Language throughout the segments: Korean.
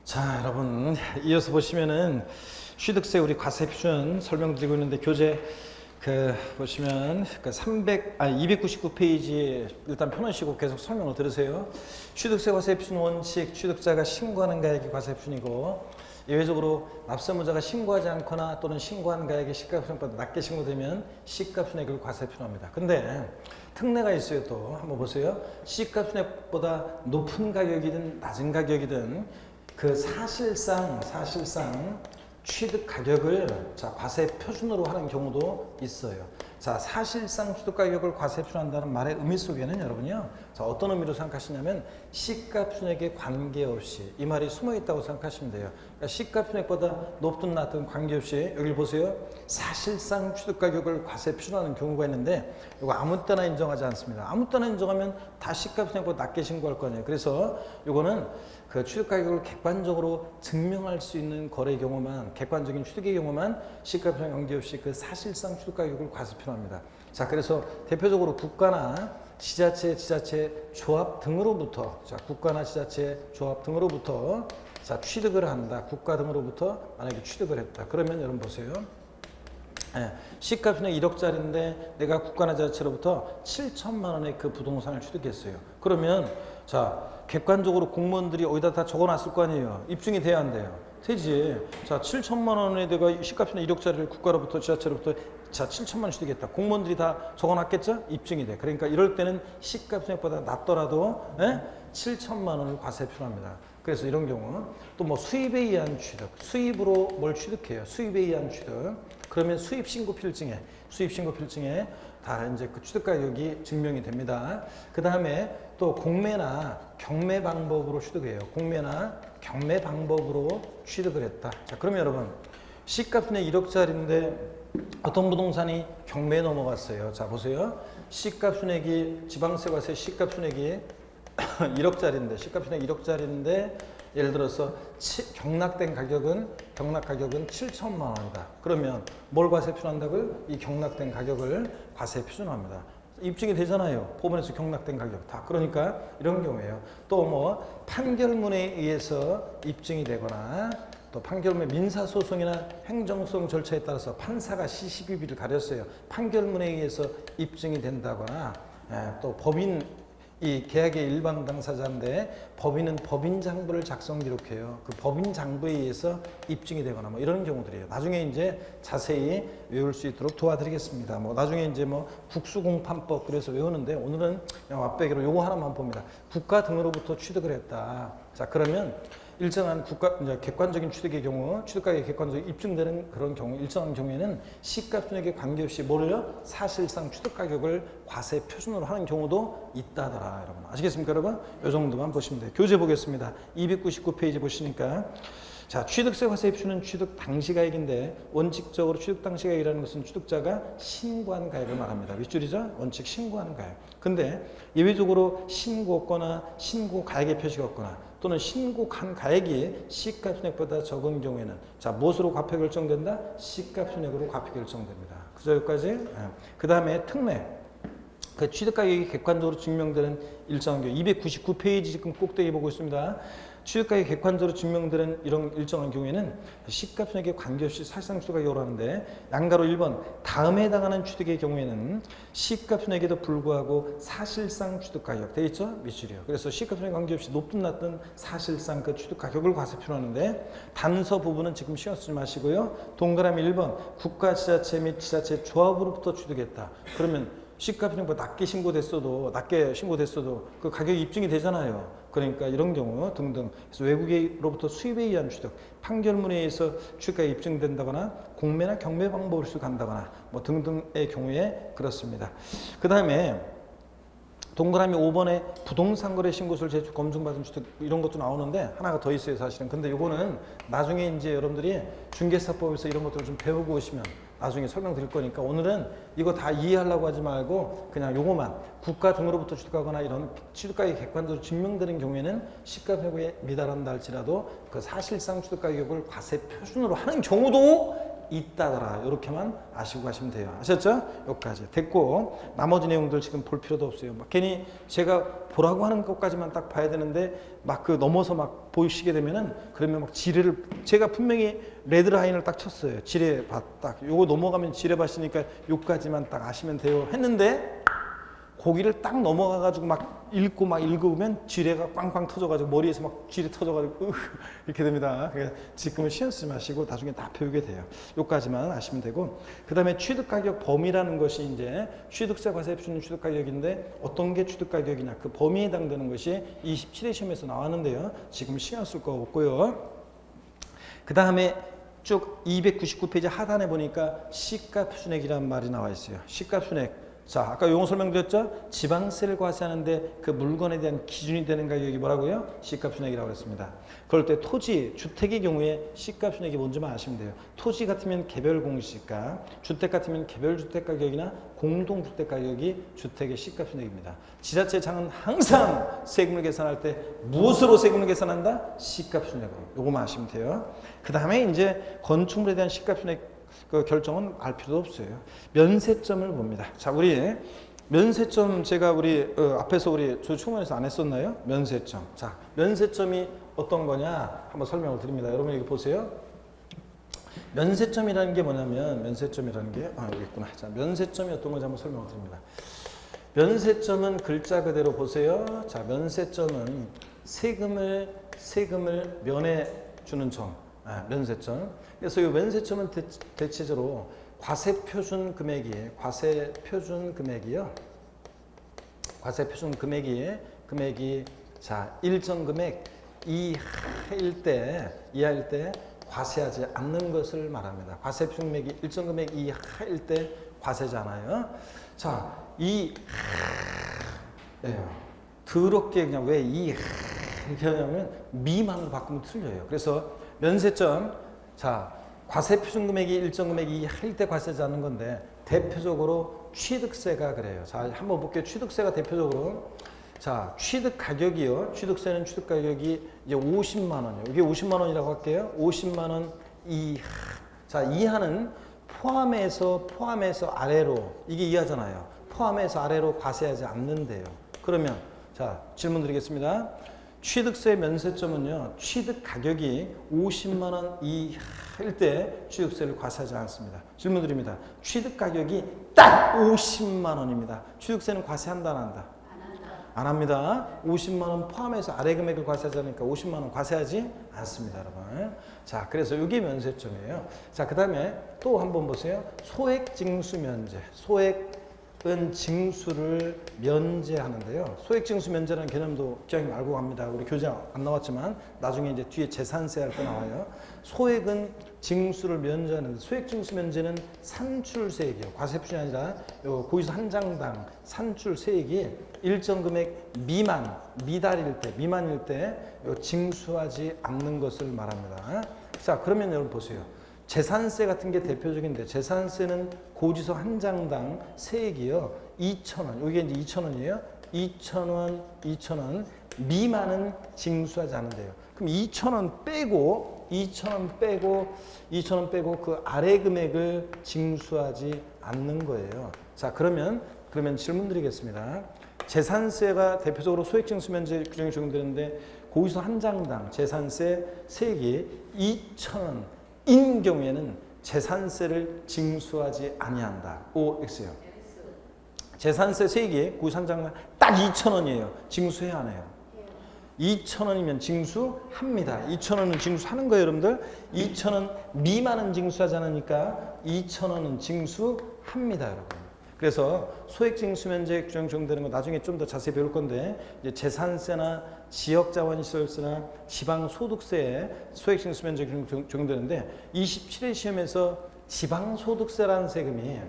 자, 여러분 이어서 보시면은 취득세 우리 과세 표준 설명드리고 있는데 교재 보시면 299페이지에 일단 펴놓으시고 계속 설명을 들으세요. 취득세 과세 표준 원칙, 취득자가 신고하는 가액이 과세 표준이고 예외적으로 납세무자가 신고하지 않거나 또는 신고한 가액이 시가표준액보다 낮게 신고되면 시가표준액을 과세 표준합니다. 근데 특례가 있어요. 또 한번 보세요. 시가표준액보다 높은 가격이든 낮은 가격이든 그 사실상 취득 가격을 과세 표준으로 하는 경우도 있어요. 자, 사실상 취득 가격을 과세 표준한다는 말의 의미 속에는 여러분요, 어떤 의미로 생각하시냐면 시가 표준액에 관계없이 이 말이 숨어 있다고 생각하시면 돼요. 그러니까 시가 표준액보다 높든 낮든 관계없이 여기 보세요. 사실상 취득 가격을 과세 표준하는 경우가 있는데 이거 아무 때나 인정하지 않습니다. 아무 때나 인정하면 다 시가 표준액보다 낮게 신고할 거 아니에요. 그래서 이거는 그 취득 가격을 객관적으로 증명할 수 있는 거래 경우만, 객관적인 취득의 경우만 시가 표준에 관계없이 그 사실상 취득 가격을 과세 표준합니다. 자, 그래서 대표적으로 국가나 지자체, 조합 등으로부터, 국가나 지자체, 조합 등으로부터 취득을 한다. 국가 등으로부터 만약에 취득을 했다. 그러면 여러분 보세요. 시가표준액 1억짜리인데 내가 국가나 지자체로부터 7천만 원의 그 부동산을 취득했어요. 그러면 객관적으로 공무원들이 어디다 다 적어놨을 거 아니에요. 입증이 돼야 안 돼요. 되지. 7천만 원에 내가 시가표준액 1억짜리를 국가로부터 지자체로부터 7천만 원 취득했다. 공무원들이 다 적어놨겠죠? 입증이 돼. 그러니까 이럴 때는 시가표준액보다 낮더라도 7천만 원을 과세 표준합니다. 그래서 이런 경우 또 뭐 수입에 의한 취득, 수입으로 뭘 취득해요? 수입에 의한 취득. 그러면 수입신고필증에 다 이제 그 취득 가격이 증명이 됩니다. 그 다음에 또 공매나 경매 방법으로 취득해요. 공매나 경매 방법으로 취득을 했다. 자, 그러면 여러분 시가표준액 1억짜리인데 어떤 부동산이 경매에 넘어갔어요. 자, 보세요. 시가표준액이 지방세과세 시가표준액이 1억짜리인데 시가표준액 1억짜리인데 예를 들어서 경락된 가격은 7천만 원이다. 그러면 뭘 과세 표준한다고요? 이 경락된 가격을 과세 표준합니다. 입증이 되잖아요. 법원에서 경락된 가격 다. 그러니까 이런 경우에요. 또 뭐 판결문에 의해서 입증이 되거나 또 판결문의 민사소송이나 행정소송 절차에 따라서 판사가 시시비비를 가렸어요. 판결문에 의해서 입증이 된다거나 또 법인 이 계약의 일방 당사자인데 법인은 법인 장부를 작성 기록해요. 그 법인 장부에 의해서 입증이 되거나 뭐 이런 경우들이에요. 나중에 이제 자세히 외울 수 있도록 도와드리겠습니다. 뭐 나중에 이제 뭐 국수공판법 그래서 외우는데 오늘은 그냥 맛배기로 요거 하나만 봅니다. 국가 등으로부터 취득을 했다. 자, 그러면 일정한 이제 객관적인 취득의 경우, 취득가격이 객관적으로 입증되는 그런 경우, 일정한 경우에는 시가표준액에 관계없이 뭐를요? 사실상 취득가격을 과세 표준으로 하는 경우도 있다더라, 여러분. 아시겠습니까, 여러분? 이 정도만 보시면 돼요. 교재 보겠습니다. 299페이지 보시니까. 자, 취득세 과세 표준은 취득 당시 가액인데 원칙적으로 취득 당시 가액이라는 것은 취득자가 신고한 가액을 말합니다. 윗줄이죠? 원칙 신고하는 가액. 근데 예외적으로 신고했거나 신고 가액의 표시가 없거나 또는 신고한 가액이 시가표준액보다 적은 경우에는 무엇으로 과표 결정된다? 시가표준액으로 과표 결정됩니다. 그죠? 여기까지? 그 다음에 특례. 그 취득가격이 객관적으로 증명되는 일정한 경우 299페이지 지금 꼭대기 보고 있습니다. 취득가격이 객관적으로 증명되는 이런 일정한 경우에는 시가표준액에 관계없이 사실상 취득가격으로 하는데 양가로 1번 다음에 해당하는 취득의 경우에는 시가표준액에도 불구하고 사실상 취득가격 돼 있죠? 밑줄이요. 그래서 시가표준액에 관계없이 높든 낮든 사실상 그 취득가격을 과세 표준하는데 단서 부분은 지금 신경 쓰지 마시고요. 동그라미 1번 국가 지자체 및 지자체 조합으로부터 취득했다. 그러면 시가표준액보다 낮게 신고됐어도 그 가격이 입증이 되잖아요. 그러니까 이런 경우 등등. 그래서 외국으로부터 수입에 의한 취득, 판결문에 의해서 취득가가 입증된다거나 공매나 경매 방법으로 취득한다거나 뭐 등등의 경우에 그렇습니다. 그 다음에 동그라미 5번에 부동산 거래 신고서를 제출 검증받은 취득 이런 것도 나오는데 하나가 더 있어요, 사실은. 근데 요거는 나중에 이제 여러분들이 중개사법에서 이런 것들을 좀 배우고 오시면 나중에 설명드릴 거니까 오늘은 이거 다 이해하려고 하지 말고 그냥 요거만 국가 등으로부터 취득하거나 이런 취득가격이 객관적으로 증명되는 경우에는 시가표준액에 미달한다 할지라도 그 사실상 취득가격을 과세 표준으로 하는 경우도 있다더라. 이렇게만 아시고 가시면 돼요. 아셨죠? 여기까지 됐고 나머지 내용들 지금 볼 필요도 없어요. 막 괜히 제가 보라고 하는 것까지만 딱 봐야 되는데 막 그 넘어서 막 보시게 되면은 그러면 막 지뢰를 제가 분명히 레드라인을 딱 쳤어요. 지뢰밭 딱 요거 넘어가면 지뢰밭이니까 요까지만 딱 아시면 돼요. 했는데 고기를 딱 넘어가가지고 막 읽으면 지뢰가 빵빵 터져가지고 머리에서 막 지뢰 터져가지고 이렇게 됩니다. 그러니까 지금은 신경 쓰지 마시고 나중에 다 배우게 돼요. 요까지만 아시면 되고 그 다음에 취득가격 범위라는 것이 이제 취득세 과세 표준 취득가격인데 어떤 게 취득가격이냐 그 범위에 해당되는 것이 27회 시험에서 나왔는데요. 지금 시간 쓸 거 없고요. 그 다음에 쭉 299페이지 하단에 보니까 시가 표준액이라는 말이 나와 있어요. 시가 표준액. 자, 아까 용어 설명드렸죠? 지방세를 과세하는데 그 물건에 대한 기준이 되는 가격이 뭐라고요? 시가표준액이라고 했습니다. 그럴 때 토지, 주택의 경우에 시가표준액이 뭔지만 아시면 돼요. 토지 같으면 개별 공시가, 주택 같으면 개별 주택 가격이나 공동 주택 가격이 주택의 시가표준액입니다. 지자체장은 항상 세금을 계산할 때 무엇으로 세금을 계산한다? 시가표준액으로. 요거만 아시면 돼요. 그 다음에 이제 건축물에 대한 시가표준액 그 결정은 알 필요도 없어요. 면세점을 봅니다. 자, 우리 면세점 제가 우리 앞에서 우리 조충원에서 안 했었나요? 면세점. 자, 면세점이 어떤 거냐 한번 설명을 드립니다. 여러분 여기 보세요. 면세점이라는 게 뭐냐면 면세점이라는 게 여기 있구나. 자, 면세점이 어떤 건지 한번 설명을 드립니다. 면세점은 글자 그대로 보세요. 자, 면세점은 세금을 면해 주는 점. 면세점. 그래서 이 면세점은 대체적으로 과세 표준 금액이에요. 과세 표준 금액이 자 일정 금액 이하일 때 과세하지 않는 것을 말합니다. 과세 표준 금액이 일정 금액 이하일 때 과세잖아요. 자, 더럽게 그냥 왜 이렇게 하냐면 미만으로 바꾸면 틀려요. 그래서 면세점, 자, 과세 표준 금액이 일정 금액이 할 때 과세하지 않는 건데 대표적으로 취득세가 그래요. 자, 한번 볼게요. 취득세가 대표적으로 자, 취득 가격이요. 취득세는 취득 가격이 이제 50만 원이요. 이게 50만 원이라고 할게요. 50만 원 이하. 자, 이하는 포함해서 아래로 이게 이하잖아요. 포함해서 아래로 과세하지 않는데요. 그러면 자, 질문 드리겠습니다. 취득세 면세점은요, 취득 가격이 50만 원 이하일 때 취득세를 과세하지 않습니다. 질문 드립니다. 취득 가격이 딱 50만 원입니다. 취득세는 과세한다, 안 한다? 안 합니다. 50만 원 포함해서 아래 금액을 과세하지 않으니까 50만 원 과세하지 않습니다, 여러분. 자, 그래서 이게 면세점이에요. 자, 그 다음에 또 한번 보세요. 소액징수 면제. 소액은 징수를 면제하는데요. 소액징수 면제라는 개념도 기왕이면 알고 갑니다. 우리 교재 안 나왔지만 나중에 이제 뒤에 재산세 할 때 나와요. 소액은 징수를 면제하는데 소액징수 면제는 산출세액이에요. 과세표준이 아니라 고의서 한 장당 산출세액이 일정 금액 미만일 때 징수하지 않는 것을 말합니다. 자, 그러면 여러분 보세요. 재산세 같은 게 대표적인데 재산세는 고지서 한 장당 세액이요. 2,000원. 이게 이제 2,000원이에요. 2,000원 미만은 징수하지 않는데요. 그럼 2,000원 빼고 그 아래 금액을 징수하지 않는 거예요. 자, 그러면 질문 드리겠습니다. 재산세가 대표적으로 소액징수 면제 규정이 적용되는데 고지서 한 장당 재산세 세액이 2,000원인 경우에는 재산세를 징수하지 아니한다. OX요. 재산세 세액이 고지서 한 장당 딱 2,000원이에요. 징수해야 하네요. 2,000원이면 징수합니다. 2,000원은 징수하는 거예요, 여러분들. 2,000원 미만은 징수하지 않으니까 2,000원은 징수합니다, 여러분. 그래서 소액징수면제 규정 적용되는 거 나중에 좀 더 자세히 배울 건데 이제 재산세나 지역자원시설세나 지방소득세에 소액징수면제 규정 적용되는데 27회 시험에서 지방소득세라는 세금이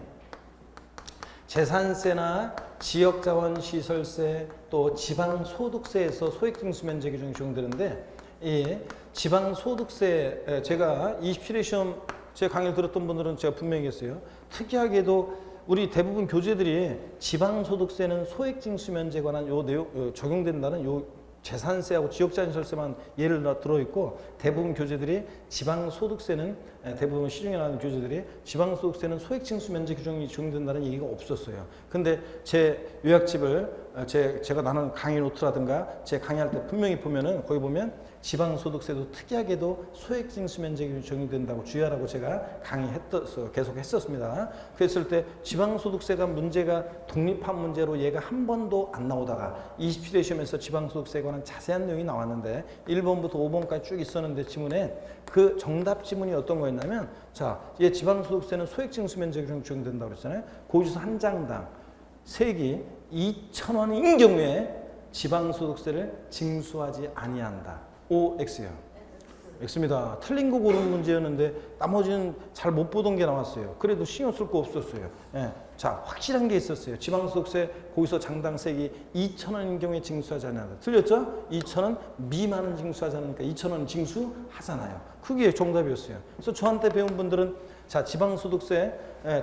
재산세나 지역자원시설세 또 지방소득세에서 소액징수면제 규정이 적용되는데 이 지방소득세 제가 27회 시험 제 강의를 들었던 분들은 제가 분명히 했어요. 특이하게도 우리 대부분 교재들이 지방소득세는 소액징수면제에 관한 요 내용 적용된다는 요 재산세하고 지역자산설세만 예를 들어있고 대부분 교재들이 지방소득세는 대부분 시중에 나오는 교재들이 지방소득세는 소액징수면제 규정이 적용된다는 얘기가 없었어요. 근데 제 요약집을 제가 나는 강의 노트라든가 제 강의할 때 분명히 보면은 거기 보면 지방소득세도 특이하게도 소액징수면제 적용된다고 주의하라고 제가 계속 했었습니다. 그랬을 때 지방소득세가 문제가 독립한 문제로 얘가 한 번도 안 나오다가 27회 시험에서 지방소득세에 관한 자세한 내용이 나왔는데 1번부터 5번까지 쭉 있었는데 지문에 그 정답 지문이 어떤 거였냐면 자, 얘 지방소득세는 소액징수면제 규정 적용된다고 그랬잖아요. 거기서 한 장당 세기 2,000원인 경우에 지방소득세를 징수하지 아니한다. OX요. X입니다. 틀린 거 고르는 문제였는데 나머지는 잘 못 보던 게 나왔어요. 그래도 신경 쓸 거 없었어요. 예. 자, 확실한 게 있었어요. 지방소득세 거기서 장당세기 2,000원인 경우에 징수하지 않는다. 틀렸죠? 2,000원 미만은 징수하지 않으니까 2,000원 징수하잖아요. 그게 정답이었어요. 그래서 저한테 배운 분들은 자, 지방소득세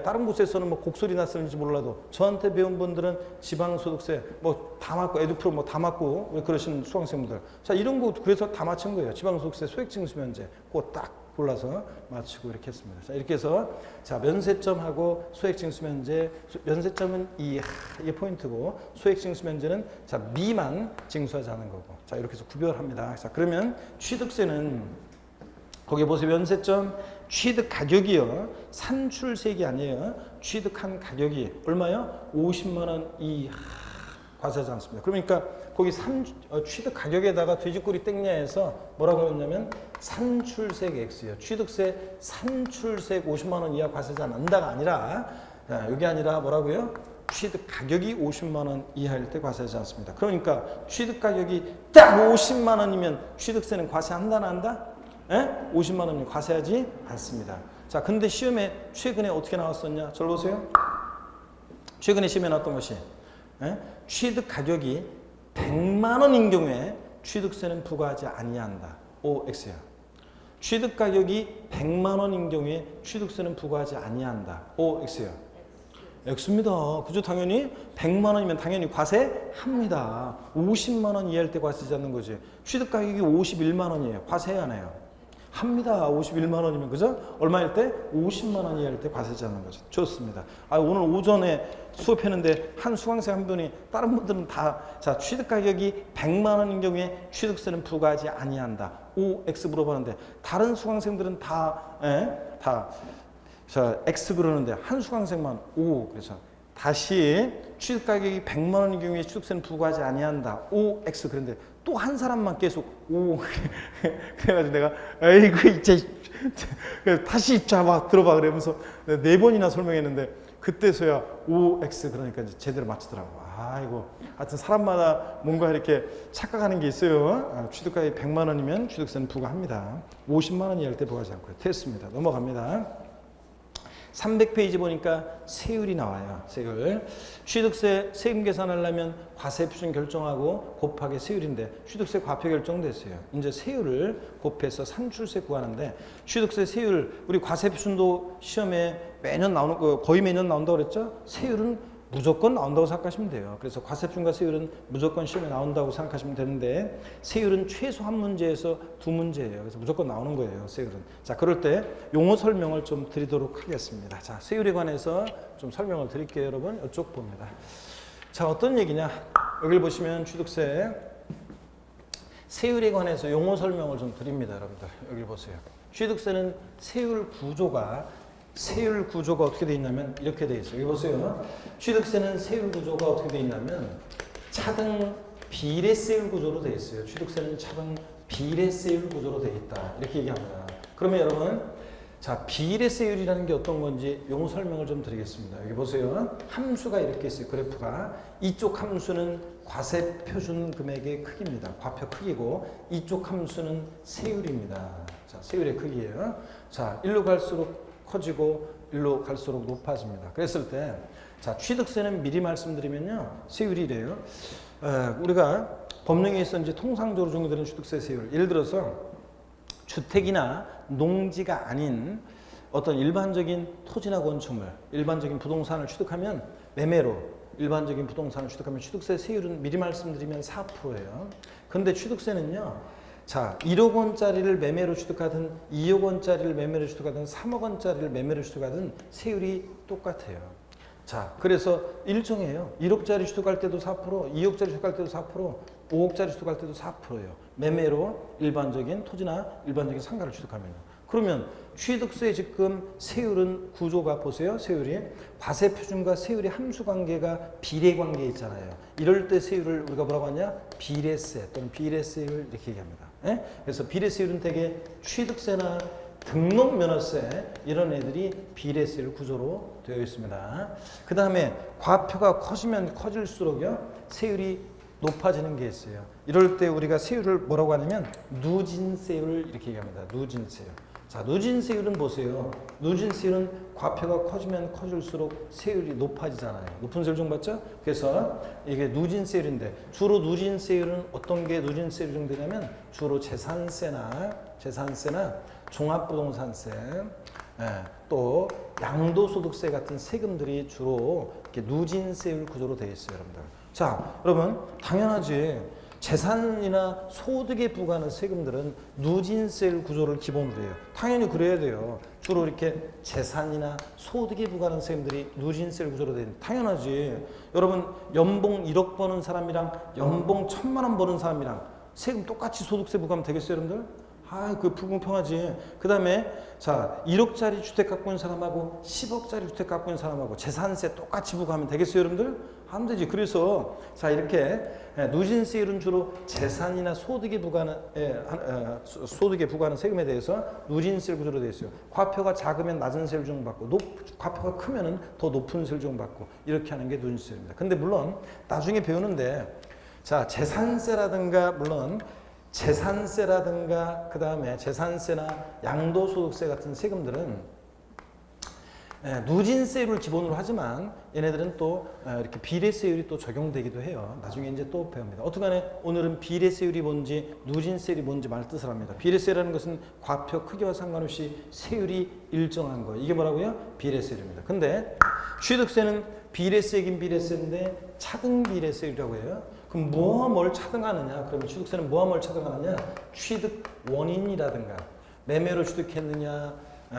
다른 곳에서는 뭐 곡소리 났을지 몰라도 저한테 배운 분들은 지방소득세 뭐 다 맞고 에듀프로 뭐 다 맞고 왜 그러시는 수강생분들 자 이런 거 그래서 다 맞춘 거예요. 지방소득세 소액징수면제 그거 딱 골라서 맞추고 이렇게 했습니다. 자 이렇게 해서 자 면세점하고 소액징수면제 면세점은 이게 포인트고 소액징수면제는 자 미만 징수하지 않은 거고 자 이렇게 해서 구별합니다. 자 그러면 취득세는 거기 보세요. 면세점 취득 가격이요. 산출세액이 아니에요. 취득한 가격이 얼마요? 50만 원 이하 과세하지 않습니다. 그러니까 거기 취득 가격에다가 돼지꼬리 땡냐해서 뭐라고 했냐면 산출세액 X예요. 취득세 산출세액 50만 원 이하 과세하지 않는다가 아니라 여기 아니라 뭐라고요? 취득 가격이 50만 원 이하일 때 과세하지 않습니다. 그러니까 취득 가격이 딱 50만 원이면 취득세는 과세한다 안 한다? 50만 원이면 과세하지 않습니다. 자, 근데 시험에 최근에 어떻게 나왔었냐? 절 보세요. 최근에 시험에 나왔던 것이 취득 가격이 100만 원인 경우에 취득세는 부과하지 아니한다. OX야. 취득 가격이 100만 원인 경우에 취득세는 부과하지 아니한다. OX야. X입니다. 그죠? 당연히 100만 원이면 당연히 과세합니다. 50만 원 이하일 때 과세하지 않는 거지. 취득 가격이 51만 원이에요. 과세해야 하나요? 합니다. 51만 원이면 그죠? 얼마일 때? 50만 원 이하일 때 과세하지 않는 거죠. 좋습니다. 오늘 오전에 수업했는데 한 수강생 한 분이 다른 분들은 다 자 취득 가격이 100만 원인 경우에 취득세는 부과하지 아니한다. OX 물어봤는데 다른 수강생들은 자 X 그러는데 한 수강생만 O 그래서 다시 취득 가격이 100만 원인 경우에 취득세는 부과하지 아니한다. OX 그런데 또 한 사람만 계속 O 그래가지고 내가 아이고 이제 다시 잡아 들어봐 그러면서 4번이나 설명했는데 그때서야 OX 그러니까 이제 제대로 맞추더라고. 아이고 하여튼 사람마다 뭔가 이렇게 착각하는 게 있어요. 취득 가격이 100만 원이면 취득세는 부과합니다. 50만 원 이하일 때 부과하지 않고요. 됐습니다. 넘어갑니다. 300페이지 보니까 세율이 나와요. 세율. 취득세 세금 계산하려면 과세 표준 결정하고 곱하기 세율인데 취득세 과표 결정됐어요. 이제 세율을 곱해서 산출세 구하는데 취득세 세율 우리 과세 표준도 시험에 매년 나오는 거 거의 매년 나온다고 그랬죠? 세율은 무조건 나온다고 생각하시면 돼요. 그래서 과세표준과 세율은 무조건 시험에 나온다고 생각하시면 되는데 세율은 최소 한 문제에서 2문제예요. 그래서 무조건 나오는 거예요. 세율은. 자, 그럴 때 용어 설명을 좀 드리도록 하겠습니다. 자, 세율에 관해서 좀 설명을 드릴게요, 여러분. 이쪽 봅니다. 자, 어떤 얘기냐? 여기를 보시면 취득세 세율에 관해서 용어 설명을 좀 드립니다, 여러분들. 여기 보세요. 취득세는 세율 구조가 어떻게 되어 있냐면 이렇게 되어 있어요. 여기 보세요. 취득세는 세율 구조가 어떻게 되어 있냐면 차등 비례세율 구조로 되어 있어요. 취득세는 차등 비례세율 구조로 되어 있다. 이렇게 얘기합니다. 그러면 여러분 자 비례세율이라는 게 어떤 건지 용어 설명을 좀 드리겠습니다. 여기 보세요. 함수가 이렇게 있어요. 그래프가 이쪽 함수는 과세 표준 금액의 크기입니다. 과표 크기고 이쪽 함수는 세율입니다. 자 세율의 크기예요. 자 일로 갈수록 커지고 일로 갈수록 높아집니다. 그랬을 때 자 취득세는 미리 말씀드리면요 세율이래요. 우리가 법령에서 이제 통상적으로 적용되는 취득세 세율 예를 들어서 주택이나 농지가 아닌 어떤 일반적인 토지나 건축물 일반적인 부동산을 취득하면 매매로 일반적인 부동산을 취득하면 취득세 세율은 미리 말씀드리면 4%예요. 근데 취득세는요. 자, 1억 원짜리를 매매로 취득하든 2억 원짜리를 매매로 취득하든 3억 원짜리를 매매로 취득하든 세율이 똑같아요. 자, 그래서 일정해요. 1억짜리 취득할 때도 4%, 2억짜리 취득할 때도 4%, 5억짜리 취득할 때도 4%예요. 매매로 일반적인 토지나 일반적인 상가를 취득하면요. 그러면 취득세 지금 세율은 구조가 보세요. 세율이 과세표준과 세율의 함수관계가 비례관계 있잖아요. 이럴 때 세율을 우리가 뭐라고 하냐? 비례세 또는 비례세율 이렇게 얘기합니다. 예? 그래서 비례세율은 대개 취득세나 등록면허세 이런 애들이 비례세율 구조로 되어 있습니다. 그 다음에 과표가 커지면 커질수록요 세율이 높아지는 게 있어요. 이럴 때 우리가 세율을 뭐라고 하냐면 누진세율 이렇게 얘기합니다. 누진세율. 자, 누진세율은 보세요. 누진세율은 과표가 커지면 커질수록 세율이 높아지잖아요. 높은 세율 정받죠? 그래서 이게 누진세율인데 주로 누진세율은 어떤 게 누진세율 정되냐면 주로 재산세나 종합부동산세, 또 양도소득세 같은 세금들이 주로 이렇게 누진세율 구조로 되어 있어요, 여러분들. 자, 여러분 당연하지. 재산이나 소득에 부과하는 세금들은 누진세율 구조를 기본으로 해요. 당연히 그래야 돼요. 주로 이렇게 재산이나 소득에 부과하는 세금들이 누진세율 구조로 되는 당연하지. 여러분 연봉 1억 버는 사람이랑 연봉 1,000만 원 버는 사람이랑 세금 똑같이 소득세 부과하면 되겠어요, 여러분들? 아, 그 불공평하지. 그 다음에 자 1억짜리 주택 갖고 있는 사람하고 10억짜리 주택 갖고 있는 사람하고 재산세 똑같이 부과하면 되겠어요, 여러분들? 안 되지. 그래서 자 이렇게 누진세율은 주로 재산이나 소득에 부과하는 세금에 대해서 누진세율 구조로 되어 있어요. 과표가 작으면 낮은 세율 적용받고 과표가 크면은 더 높은 세율 적용받고 이렇게 하는 게 누진세율입니다. 근데 물론 나중에 배우는데 자 재산세라든가 물론 재산세라든가 그 다음에 재산세나 양도소득세 같은 세금들은 누진세율을 기본으로 하지만 얘네들은 또 이렇게 비례세율이 또 적용되기도 해요. 나중에 이제 또 배웁니다. 어떻게간에 오늘은 비례세율이 뭔지 누진세율이 뭔지 말 뜻을 합니다. 비례세라는 것은 과표 크기와 상관없이 세율이 일정한 거예요. 이게 뭐라고요? 비례세율입니다. 근데 취득세는 비례세긴 비례세인데 차등 비례세율이라고 해요. 그럼 뭐와 뭘 차등하느냐? 그러면 취득세는 뭐와 뭘 차등하느냐? 취득 원인이라든가 매매로 취득했느냐,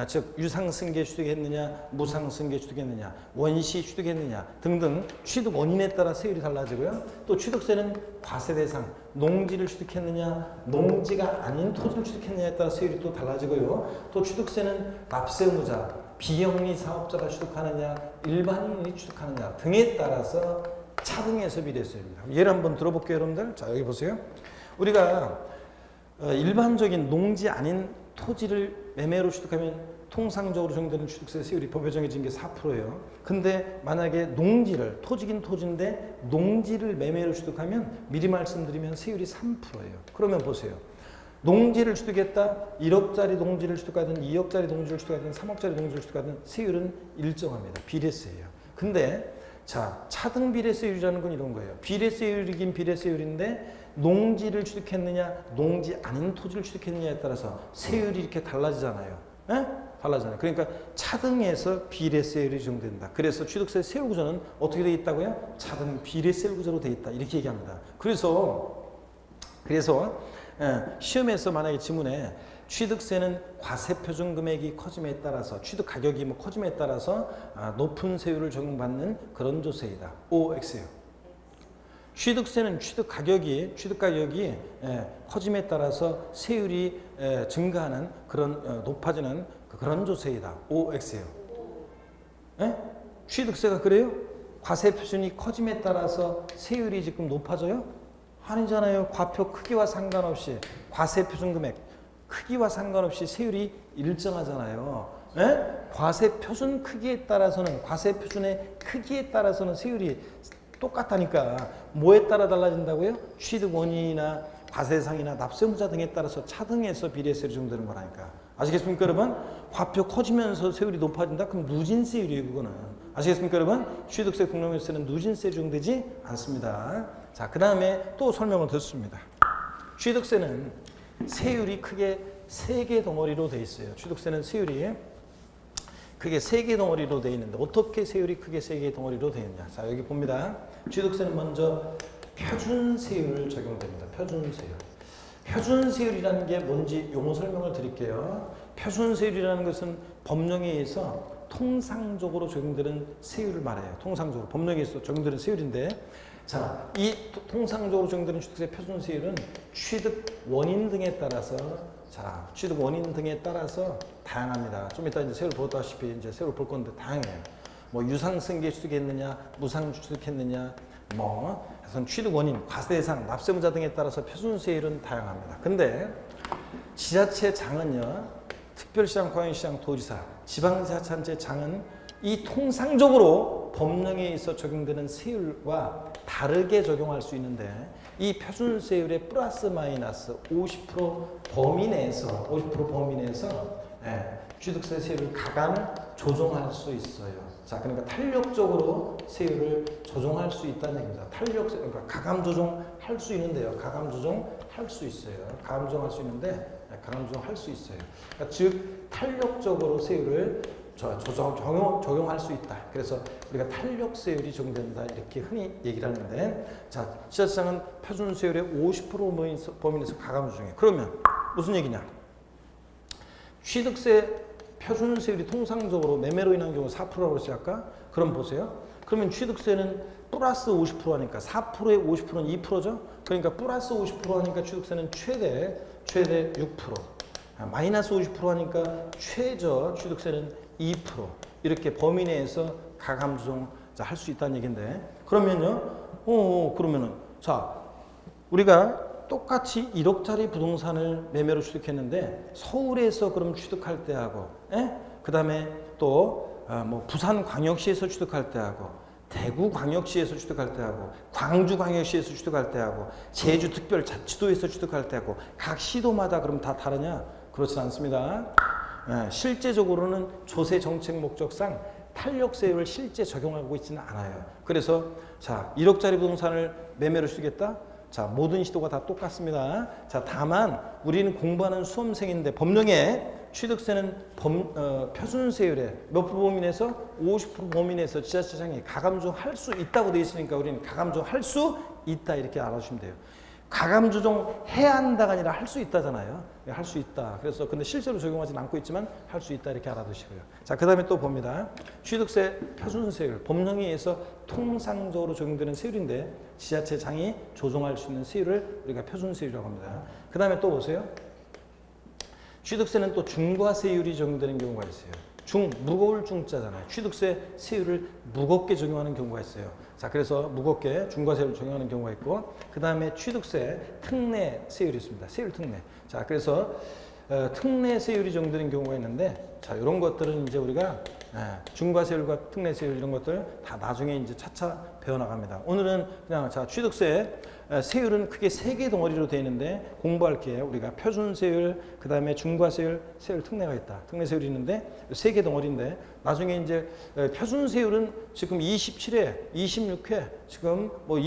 즉 유상승계 취득했느냐, 무상승계 취득했느냐, 원시 취득했느냐 등등 취득 원인에 따라 세율이 달라지고요. 또 취득세는 과세 대상, 농지를 취득했느냐, 농지가 아닌 토지를 취득했느냐에 따라 세율이 또 달라지고요. 또 취득세는 납세 의무자, 비영리 사업자가 취득하느냐, 일반인이 취득하느냐 등에 따라서 차등해서 비례세율입니다. 예를 한번 들어볼게요, 여러분들. 자, 여기 보세요. 우리가 일반적인 농지 아닌 토지를 매매로 취득하면 통상적으로 적용되는 취득세 세율이 법에 정해진 게 4%예요. 근데 만약에 농지를 토지긴 토지인데 농지를 매매로 취득하면 미리 말씀드리면 세율이 3%예요. 그러면 보세요. 농지를 취득했다. 1억짜리 농지를 취득하든 2억짜리 농지를 취득하든 3억짜리 농지를 취득하든 세율은 일정합니다. 비례세예요. 근데 자, 차등 비례세율이라는 건 이런 거예요. 비례세율이긴 비례세율인데 농지를 취득했느냐, 농지 아닌 토지를 취득했느냐에 따라서 세율이 이렇게 달라지잖아요. 에? 달라지잖아요. 그러니까 차등에서 비례세율이 적용된다. 그래서 취득세 세율 구조는 어떻게 되어 있다고요? 차등 비례세율 구조로 되어 있다. 이렇게 얘기합니다. 그래서 시험에서 만약에 지문에 취득세는 과세표준 금액이 커짐에 따라서 취득 가격이 커짐에 따라서 높은 세율을 적용받는 그런 조세이다. OX예요. 취득세는 취득 가격이 커짐에 따라서 세율이 증가하는 그런 높아지는 그런 조세이다. OX예요. 취득세가 그래요? 과세표준이 커짐에 따라서 세율이 지금 높아져요? 아니잖아요. 과표 크기와 상관없이 과세표준 금액 크기와 상관없이 세율이 일정하잖아요. 과세표준 크기에 따라서는 과세표준의 크기에 따라서는 세율이 똑같다니까. 뭐에 따라 달라진다고요? 취득 원인이나 과세상이나 납세무자 등에 따라서 차등해서 비례세율이 적용되는 거라니까. 아시겠습니까, 여러분? 과표 커지면서 세율이 높아진다? 그럼 누진세율이에요, 그거는. 아시겠습니까, 여러분? 취득세 등록세는 누진세 적용되지 않습니다. 자, 그 다음에 또 설명을 듣습니다. 취득세는 세율이 크게 3개 덩어리로 되어 있어요. 취득세는 세율이 크게 3개 덩어리로 되어 있는데 어떻게 세율이 크게 3개 덩어리로 되어 있냐. 자, 여기 봅니다. 취득세는 먼저 표준세율 적용됩니다. 표준세율. 표준세율이라는 게 뭔지 용어 설명을 드릴게요. 표준세율이라는 것은 법령에 의해서 통상적으로 적용되는 세율을 말해요. 통상적으로 법령에 의해서 적용되는 세율인데, 자, 이 통상적으로 적용되는 취득세 표준세율은 취득 원인 등에 따라서, 자, 취득 원인 등에 따라서 다양합니다. 좀 이따 이제 세율 보다시피 이제 세율 볼 건데 다양해요. 뭐 유상승계 취득했느냐, 무상 취득했느냐, 뭐 취득 원인, 과세대상, 납세무자 등에 따라서 표준세율은 다양합니다. 근데 지자체장은요, 특별시장, 광역시장, 도지사, 지방자치단체 장은 이 통상적으로 법령에 의해서 적용되는 세율과 다르게 적용할 수 있는데, 이 표준세율의 플러스 마이너스 50% 범위 내에서 취득세 세율을 가감 조정할 수 있어요. 자, 그러니까 탄력적으로 세율을 조정할 수 있다는 얘기입니다. 그러니까 가감 조정할 수 있는데요. 가감 조정할 수 있어요. 가감 조정할 수 있는데, 가감 조정할 수 있어요. 그러니까 즉 탄력적으로 세율을 적용할 수 있다. 그래서 우리가 탄력세율이 적용된다 이렇게 흔히 얘기를 하는데, 자, 지자체장은 표준세율의 50% 범위 내에서 가감 조정해. 그러면 무슨 얘기냐? 취득세 표준세율이 통상적으로 매매로 인한 경우 4%라고 했어요 아까? 그럼 보세요. 그러면 취득세는 플러스 50% 하니까 4%에 50%는 2%죠? 그러니까 플러스 50% 하니까 취득세는 최대 6%. 마이너스 50% 하니까 최저 취득세는 2%. 이렇게 범위 내에서 가감 조정 할 수 있다는 얘기인데, 그러면요. 그러면은 자, 우리가 똑같이 1억짜리 부동산을 매매로 취득했는데 서울에서 그럼 취득할 때하고, 그 다음에 또 뭐 부산광역시에서 취득할 때하고, 대구광역시에서 취득할 때하고, 광주광역시에서 취득할 때하고, 제주특별자치도에서 취득할 때하고, 각 시도마다 그럼 다 다르냐? 그렇지 않습니다. 실제적으로는 조세 정책 목적상 탄력세율을 실제 적용하고 있지는 않아요. 그래서 자, 1억짜리 부동산을 매매로 취득했다? 자, 모든 시도가 다 똑같습니다. 자, 다만 우리는 공부하는 수험생인데 법령에 취득세는 표준세율의 몇 프로 범위 내에서 50% 범위 내에서 지자체장이 가감 조정할 수 있다고 되어 있으니까 우리는 가감 조정할 수 있다 이렇게 알아주시면 돼요. 가감 조정해야 한다가 아니라 할 수 있다잖아요. 할 수 있다. 그래서 근데 실제로 적용하지는 않고 있지만 할 수 있다 이렇게 알아두시고요. 자, 그 다음에 또 봅니다. 취득세 표준세율, 법령에 의해서 통상적으로 적용되는 세율인데 지자체장이 조정할 수 있는 세율을 우리가 표준세율이라고 합니다. 그 다음에 또 보세요. 취득세는 또 중과세율이 적용되는 경우가 있어요. 무거울 중자잖아요. 취득세 세율을 무겁게 적용하는 경우가 있어요. 자, 그래서 무겁게 중과세율을 적용하는 경우가 있고, 그 다음에 취득세 특례 세율이 있습니다. 세율 특례. 자, 그래서 특례 세율이 적용되는 경우가 있는데, 자, 이런 것들은 이제 우리가 중과세율과 특례 세율 이런 것들 다 나중에 이제 차차 배워나갑니다. 오늘은 그냥 자, 취득세 세율은 크게 3개 덩어리로 되어 있는데 공부할게요. 우리가 표준세율, 그 다음에 중과세율, 세율 특례가 있다. 특례 세율이 있는데 3개 덩어리인데 나중에 이제 표준세율은 지금 27회, 26회, 지금 뭐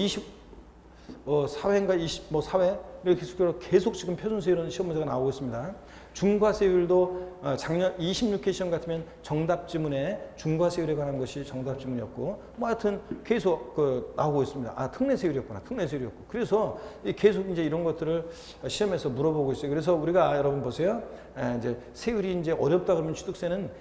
4회인가 4회 이렇게 계속 지금 표준세율은 시험 문제가 나오고 있습니다. 중과세율도 작년 26회 시험 같으면 정답지문에 중과세율에 관한 것이 정답지문이었고, 뭐 하여튼 계속 나오고 있습니다. 아, 특례세율이었구나. 특례세율이었고. 그래서 계속 이제 이런 것들을 시험에서 물어보고 있어요. 그래서 우리가 여러분 보세요. 이제 세율이 이제 어렵다 그러면 취득세는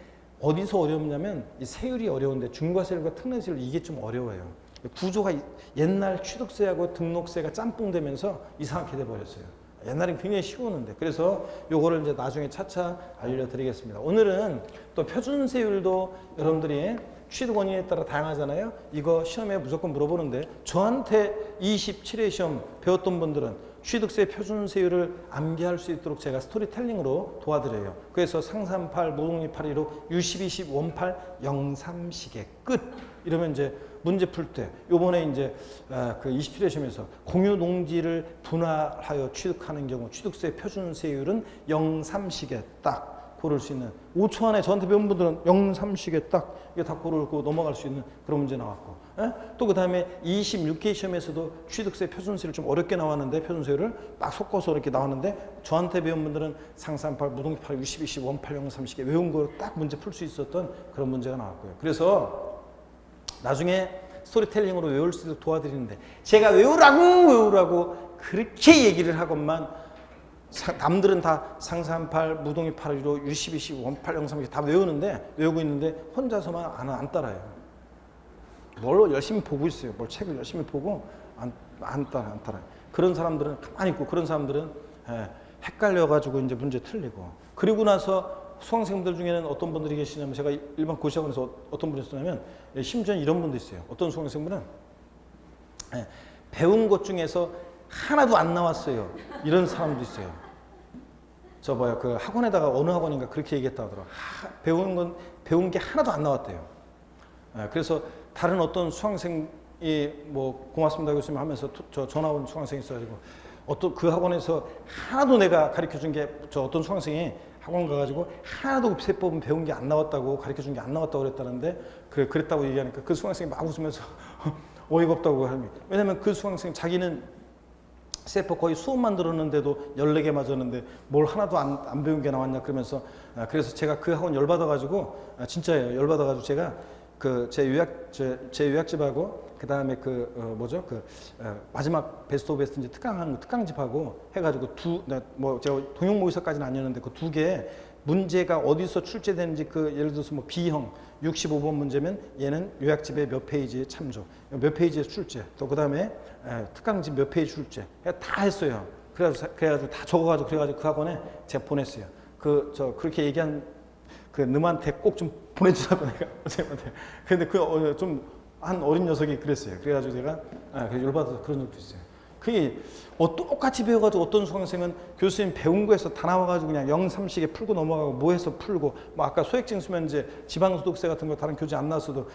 어디서 어렵냐면 이 세율이 어려운데 중과세율과 특례세율 이게 좀 어려워요. 구조가 옛날 취득세하고 등록세가 짬뽕되면서 이상하게 돼버렸어요. 옛날엔 굉장히 쉬웠는데, 그래서 요거를 이제 나중에 차차 알려드리겠습니다. 오늘은 또 표준세율도 여러분들이 취득 원인에 따라 다양하잖아요. 이거 시험에 무조건 물어보는데 저한테 27회 시험 배웠던 분들은 취득세 표준세율을 암기할 수 있도록 제가 스토리텔링으로 도와드려요. 그래서 상삼팔, 무동리 815, U12, 원팔, 영삼식의 끝 이러면 이제 문제 풀 때 요번에 이제 그 27회 시험에서 공유 농지를 분할하여 취득하는 경우 취득세 표준세율은 0-3식에 딱 고를 수 있는 5초 안에 저한테 배운 분들은 0-3식에 딱 이게 다 고르고 넘어갈 수 있는 그런 문제 나왔고, 또 그 다음에 26회 시험에서도 취득세 표준세율 좀 어렵게 나왔는데 표준세율을 딱 섞어서 이렇게 나왔는데 저한테 배운 분들은 상삼팔, 무동기 8, 62, 원팔, 0-3식에 외운 거 딱 문제 풀 수 있었던 그런 문제가 나왔고요. 그래서 나중에 스토리텔링으로 외울 수 있도록 도와드리는데 제가 외우라고 그렇게 얘기를 하건만 남들은 다 상산팔, 무동이 815, U12, 원팔, 032 다 외우고 있는데 혼자서만 안 따라요. 뭘 열심히 보고 있어요. 뭘 책을 열심히 보고 안 따라요. 그런 사람들은 가만히 있고 그런 사람들은 헷갈려가지고 이제 문제 틀리고 그리고 나서 수강생들 중에는 어떤 분들이 계시냐면 제가 일반 고시학원에서 어떤 분이 있었냐면 심지어 이런 분도 있어요. 어떤 수강생분은 배운 것 중에서 하나도 안 나왔어요. 이런 사람도 있어요. 그 학원에다가 어느 학원인가 그렇게 얘기했다 하더라고요. 배운 게 하나도 안 나왔대요. 그래서 다른 어떤 수강생이 뭐 고맙습니다 교수님 하면서 전화 온 수강생이 있어가지고 어떤 그 학원에서 하나도 내가 가르쳐 준 게 어떤 수강생이 학원 가가지고 하나도 세법은 배운 게 안 나왔다고 가르쳐 준 게 안 나왔다고 그랬다는데 그랬다고 얘기하니까 그 수강생이 막 웃으면서 어이가 없다고 합니다. 왜냐면 그 수강생 자기는 세법 거의 수업만 들었는데도 14개 맞았는데 뭘 하나도 안 배운 게 나왔냐 그러면서 그래서 제가 그 학원 열받아가지고 진짜예요. 열받아가지고 제가 제 요약집하고 그 다음에 마지막 베스트 오브 베스트 이제 특강집하고 해가지고 제가 동영 모의사까지는 아니었는데 그 두 개 문제가 어디서 출제되는지 예를 들어서 뭐 B형 65번 문제면 얘는 요약집에 몇 페이지에 참조, 몇 페이지에 출제, 또 그 다음에 특강집 몇 페이지 출제 다 했어요. 그래가지고 다 적어가지고 그래가지고 그 학원에 제가 보냈어요. 그렇게 얘기한 너한테 꼭 좀 보내주라고 내가 선생님한테. 근데 좀 한 어린 녀석이 그랬어요. 그래가지고 제가 열받아서 그런 적도 있어요. 그게 똑같이 배워가지고 어떤 수강생은 교수님 배운 거에서 다 나와가지고 그냥 0-3식에 풀고 넘어가고 뭐해서 풀고 뭐 아까 소액징수면제 지방소득세 같은 거 다른 교재 안 나왔어도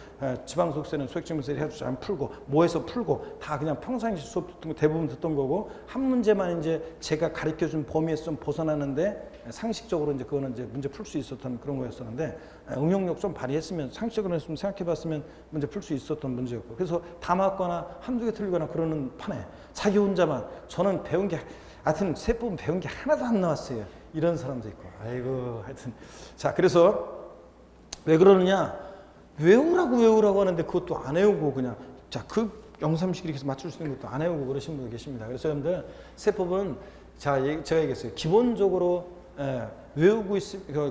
지방소득세는 소액징수세 해주지 않으면 풀고 뭐해서 풀고 다 그냥 평상시 수업 듣던 거 대부분 듣던 거고 한 문제만 이제 제가 가르쳐준 범위에서 좀 벗어나는데 상식적으로 이제 그거는 이제 문제 풀 수 있었던 그런 거였었는데 응용력 좀 발휘했으면 상식적으로 했으면 생각해봤으면 문제 풀 수 있었던 문제였고 그래서 다 맞거나 한두 개 틀리거나 그러는 판에 자기 혼자만 저는 배운 게 하여튼 세법은 배운 게 하나도 안 나왔어요. 이런 사람도 있고 아이고 하여튼 자 그래서 왜 그러느냐 외우라고 하는데 그것도 안 외우고 그냥 그 0-3식 이렇게 해서 맞출 수 있는 것도 안 외우고 그러신 분들 계십니다. 그래서 여러분들 세법은 제가 얘기했어요. 기본적으로 외우고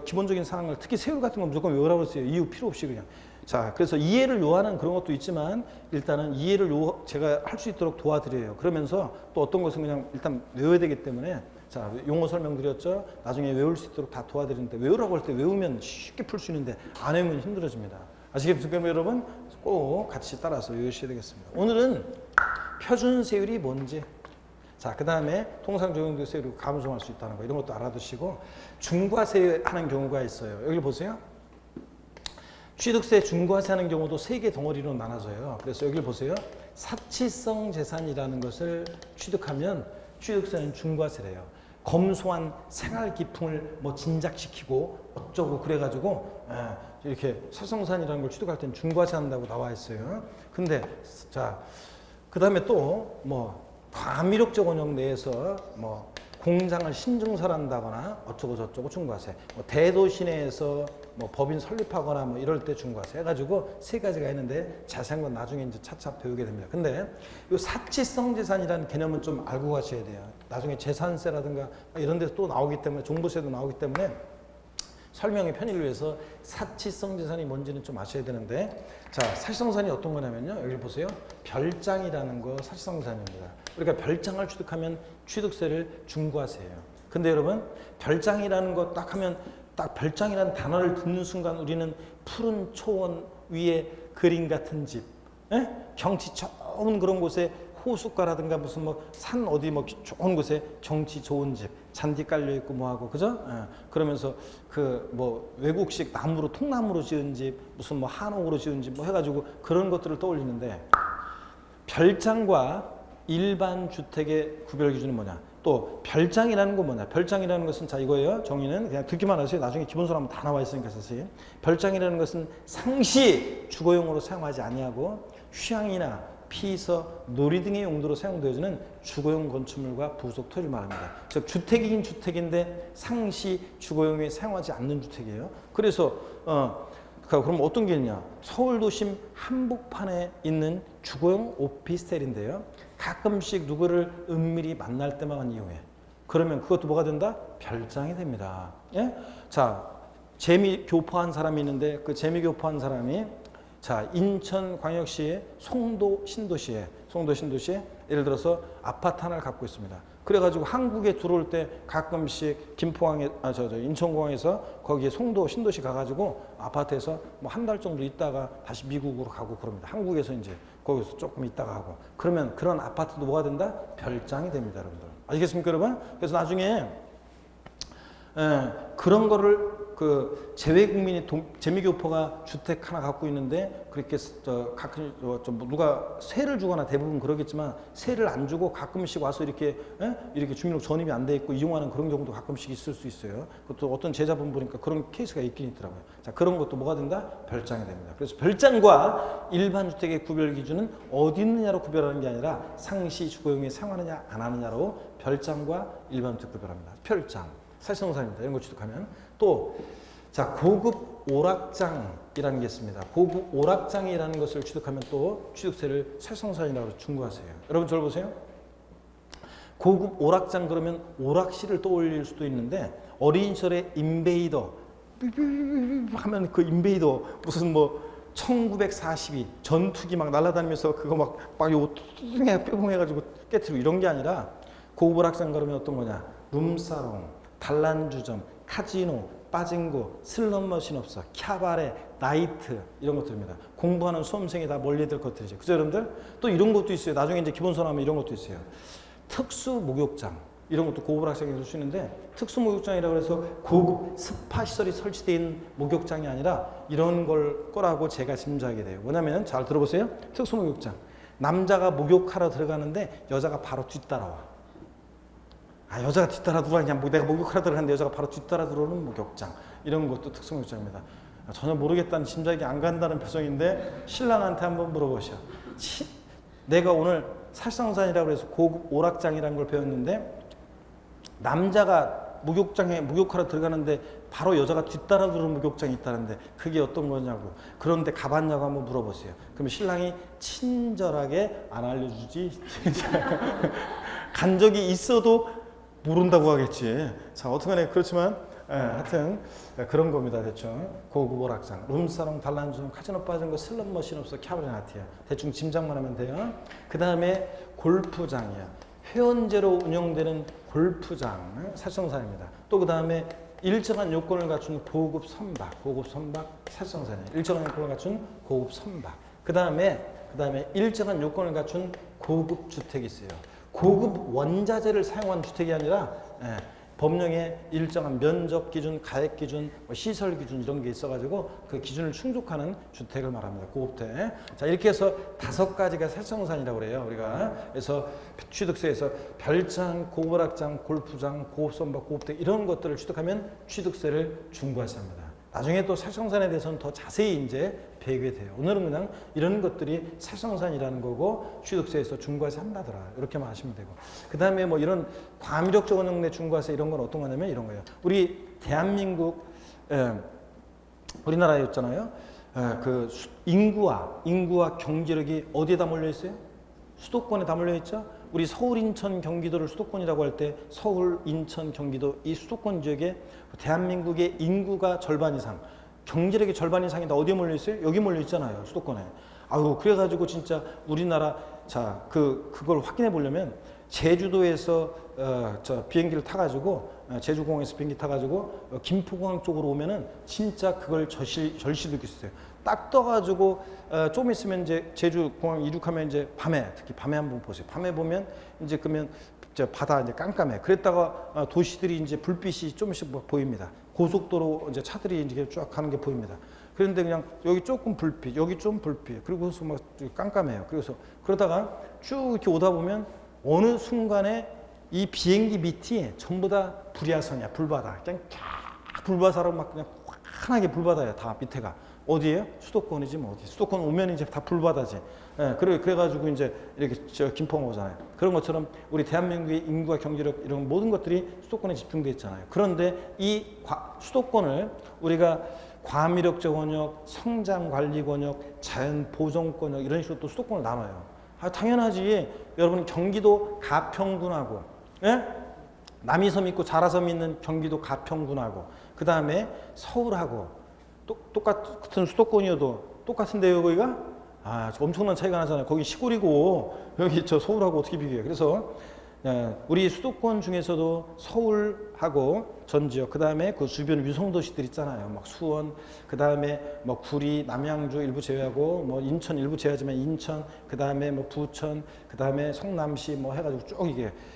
기본적인 사항을 특히 세율 같은 건 무조건 외우라고 했어요. 이유 필요 없이 그냥. 자, 그래서 이해를 요하는 그런 것도 있지만 일단은 이해를 제가 할 수 있도록 도와드려요. 그러면서 또 어떤 것은 그냥 일단 외워야 되기 때문에 자, 용어 설명드렸죠. 나중에 외울 수 있도록 다 도와드리는데 외우라고 할 때 외우면 쉽게 풀 수 있는데 안 외우면 힘들어집니다. 아시겠습니까, 여러분? 꼭 같이 따라서 외우셔야 되겠습니다. 오늘은 표준 세율이 뭔지 자, 그 다음에 통상 적용도 세율을 감소할 수 있다는 거 이런 것도 알아두시고 중과세 하는 경우가 있어요. 여기 보세요. 취득세 중과세 하는 경우도 3개 덩어리로 나눠져요. 그래서 여기 보세요. 사치성 재산이라는 것을 취득하면 취득세는 중과세래요. 검소한 생활 기풍을 뭐 진작시키고 어쩌고 그래가지고 이렇게 사성산이라는 걸 취득할 때는 중과세 한다고 나와 있어요. 근데 자, 그 다음에 또 뭐 과미력적 원형 내에서 뭐 공장을 신증설한다거나 어쩌고 저쩌고 중과세, 뭐 대도시 내에서 뭐 법인 설립하거나 뭐 이럴 때 중과세 해가지고 3가지가 있는데 자세한 건 나중에 이제 차차 배우게 됩니다. 근데 이 사치성 재산이라는 개념은 좀 알고 가셔야 돼요. 나중에 재산세라든가 이런 데서 또 나오기 때문에 종부세도 나오기 때문에 설명의 편의를 위해서 사치성 재산이 뭔지는 좀 아셔야 되는데 자, 사치성 재산이 어떤 거냐면요. 여기 보세요. 별장이라는 거 사치성 재산입니다. 그러니까 별장을 취득하면 취득세를 중과세예요. 근데 여러분 별장이라는 거 딱 하면 딱 별장이라는 단어를 듣는 순간 우리는 푸른 초원 위에 그림 같은 집, 경치 좋은 그런 곳에 호숫가라든가 무슨 뭐 산 어디 뭐 좋은 곳에 경치 좋은 집, 잔디 깔려 있고 뭐 하고 그죠? 그러면서 그 뭐 외국식 나무로 통나무로 지은 집, 무슨 뭐 한옥으로 지은 집 뭐 해가지고 그런 것들을 떠올리는데 별장과 일반 주택의 구별 기준은 뭐냐? 또 별장이라는 건 뭐냐? 별장이라는 것은 자 이거예요. 정의는 그냥 듣기만 하세요. 나중에 기본서로 하면 다 나와 있으니까 사실. 별장이라는 것은 상시 주거용으로 사용하지 아니하고 휴양이나 피서, 놀이 등의 용도로 사용되어지는 주거용 건축물과 부속 토지를 말합니다. 즉 주택이긴 주택인데 상시 주거용에 사용하지 않는 주택이에요. 그래서 그럼 어떤 게 있냐? 서울 도심 한복판에 있는 주거용 오피스텔인데요. 가끔씩 누구를 은밀히 만날 때만 이용해. 그러면 그것도 뭐가 된다? 별장이 됩니다. 예? 자, 재미교포한 사람이 있는데 그 재미교포한 사람이 자, 인천광역시의 송도 신도시에 예를 들어서 아파트 하나를 갖고 있습니다. 그래가지고 한국에 들어올 때 가끔씩 김포항에 인천공항에서 거기에 송도 신도시 가가지고 아파트에서 뭐 한 달 정도 있다가 다시 미국으로 가고 그럽니다. 한국에서 이제 거기서 조금 있다가 하고 그러면 그런 아파트도 뭐가 된다? 별장이 됩니다, 여러분들. 아시겠습니까, 여러분? 그래서 나중에 그런 거를 그 재외국민이 재미교포가 주택 하나 갖고 있는데 그렇게 가끔 누가 세를 주거나 대부분 그러겠지만 세를 안 주고 가끔씩 와서 이렇게 주민등록 전입이 안 돼 있고 이용하는 그런 경우도 가끔씩 있을 수 있어요. 그것도 어떤 제자분 보니까 그런 케이스가 있긴 있더라고요. 자, 그런 것도 뭐가 된다? 별장이 됩니다. 그래서 별장과 일반 주택의 구별 기준은 어디 있느냐로 구별하는 게 아니라 상시 주거용에 사용하느냐 안 하느냐로 별장과 일반 주택 구별합니다. 별장. 사실성사입니다. 이런 거 취득하면 또 자, 고급 오락장이라는 게 있습니다. 고급 오락장이라는 것을 취득하면 또 취득세를 사실성사이라고 중과하세요. 여러분 저를 보세요. 고급 오락장 그러면 오락실을 떠올릴 수도 있는데 어린 시절에 인베이더 하면 그 인베이더 무슨 뭐 1942 전투기 막 날아다니면서 그거 막 요거 뿅해가지고 깨트리고 이런 게 아니라 고급 오락장 그러면 어떤 거냐? 룸사롱 단란주점, 카지노, 빠진고, 슬롯머신 업소, 캬바레, 나이트 이런 것들입니다. 공부하는 수험생이 다 멀리들 것들이죠. 그죠, 여러분들? 또 이런 것도 있어요. 나중에 이제 기본선하면 이런 것도 있어요. 특수 목욕장 이런 것도 고급 학생에서 쓰는데 특수 목욕장이라고 해서 고급 스파 시설이 설치되어 있는 목욕장이 아니라 이런 거라고 제가 짐작하게 돼요. 뭐냐면 잘 들어보세요. 특수 목욕장 남자가 목욕하러 들어가는데 여자가 바로 뒤따라와. 여자가 뒤따라 들어가냐, 내가 목욕하러 들어가는데 여자가 바로 뒤따라 들어오는 목욕장 이런 것도 특수 목욕장입니다. 전혀 모르겠다는 짐작이 안 간다는 표정인데 신랑한테 한번 물어보셔. 내가 오늘 살상산이라고 해서 고급 오락장이라는 걸 배웠는데 남자가 목욕장에 목욕하러 들어가는데 바로 여자가 뒤따라 들어오는 목욕장이 있다는데 그게 어떤 거냐고. 그런데 가봤냐고 한번 물어보세요. 그러면 신랑이 친절하게 안 알려주지. 간 적이 있어도 모른다고 하겠지. 자, 어떡하네. 그렇지만 하여튼 그런 겁니다. 대충 고급 오락장, 룸사롱, 단란주점, 카지노 빠진 거, 슬롯머신 없어, 캬바레나티야. 대충 짐작만 하면 돼요. 그 다음에 골프장이야. 회원제로 운영되는 골프장, 살성산입니다. 또 그 다음에 일정한 요건을 갖춘 고급 선박, 살성산이에요. 일정한 요건을 갖춘 고급 선박. 그 다음에 일정한 요건을 갖춘 고급 주택이 있어요. 고급 원자재를 사용한 주택이 아니라 법령에 일정한 면적 기준, 가액 기준, 시설 기준 이런 게 있어가지고 그 기준을 충족하는 주택을 말합니다. 고급택. 자, 이렇게 해서 5가지가 살성산이라고 그래요. 우리가 그래서 취득세에서 별장, 고급오락장, 골프장, 고급선박, 고급택 이런 것들을 취득하면 취득세를 중과세합니다. 나중에 또 살성산에 대해서는 더 자세히 이제 배우게 돼요. 오늘은 그냥 이런 것들이 살성산이라는 거고 취득세에서 중과세 한다더라. 이렇게만 하시면 되고. 그 다음에 뭐 이런 과미력적 원형 내 중과세 이런 건 어떤 거냐면 이런 거예요. 우리 대한민국 우리나라였잖아요. 그 인구와 경제력이 어디에 다 몰려 있어요? 수도권에 다 몰려 있죠. 우리 서울, 인천, 경기도를 수도권이라고 할 때 서울, 인천, 경기도 이 수도권 지역에 대한민국의 인구가 절반 이상, 경제력의 절반 이상이 다 어디에 몰려 있어요? 여기 몰려 있잖아요, 수도권에. 그래가지고 진짜 우리나라 그걸 확인해 보려면 제주도에서 비행기를 타가지고 제주공항에서 비행기 타가지고 김포공항 쪽으로 오면은 진짜 그걸 절실히 느낄 수 있어요. 딱 떠가지고 좀 있으면 이제 제주공항 이륙하면 이제 특히 밤에 한번 보세요. 밤에 보면 이제 그러면 바다 이제 깜깜해. 그랬다가 도시들이 이제 불빛이 조금씩 보입니다. 고속도로 이제 차들이 이제 쫙 가는 게 보입니다. 그런데 그냥 여기 조금 불빛, 여기 좀 불빛, 그리고서 막 깜깜해요. 그러다가 쭉 이렇게 오다 보면 어느 순간에 이 비행기 밑이 전부 다 불야성이야, 불바다. 그냥 쫙 불바다로 막 그냥 환하게 불바다야, 다 밑에가. 어디예요? 수도권이지 뭐 어디. 수도권 오면 이제 다 불바다지. 예, 그래가지고 이제 이렇게 저 김포가 오잖아요. 그런 것처럼 우리 대한민국의 인구와 경제력 이런 모든 것들이 수도권에 집중돼 있잖아요. 그런데 이 수도권을 우리가 과미력적 원역, 성장 관리 권역, 자연 보존 권역 이런 식으로 또 수도권을 나눠요. 당연하지. 여러분 경기도 가평군하고, 예? 남이섬 있고 자라섬 있는 경기도 가평군하고, 그 다음에 서울하고 똑같은 수도권이어도 똑같은데요, 거기가? 엄청난 차이가 나잖아요. 거기 시골이고 여기 저 서울하고 어떻게 비교해요? 그래서 우리 수도권 중에서도 서울하고 전 지역, 그 다음에 그 주변 위성도시들 있잖아요. 막 수원, 그 다음에 뭐 구리, 남양주 일부 제외하고 뭐 인천 일부 제외하지만 인천, 그 다음에 뭐 부천, 그 다음에 성남시 뭐 해가지고 쭉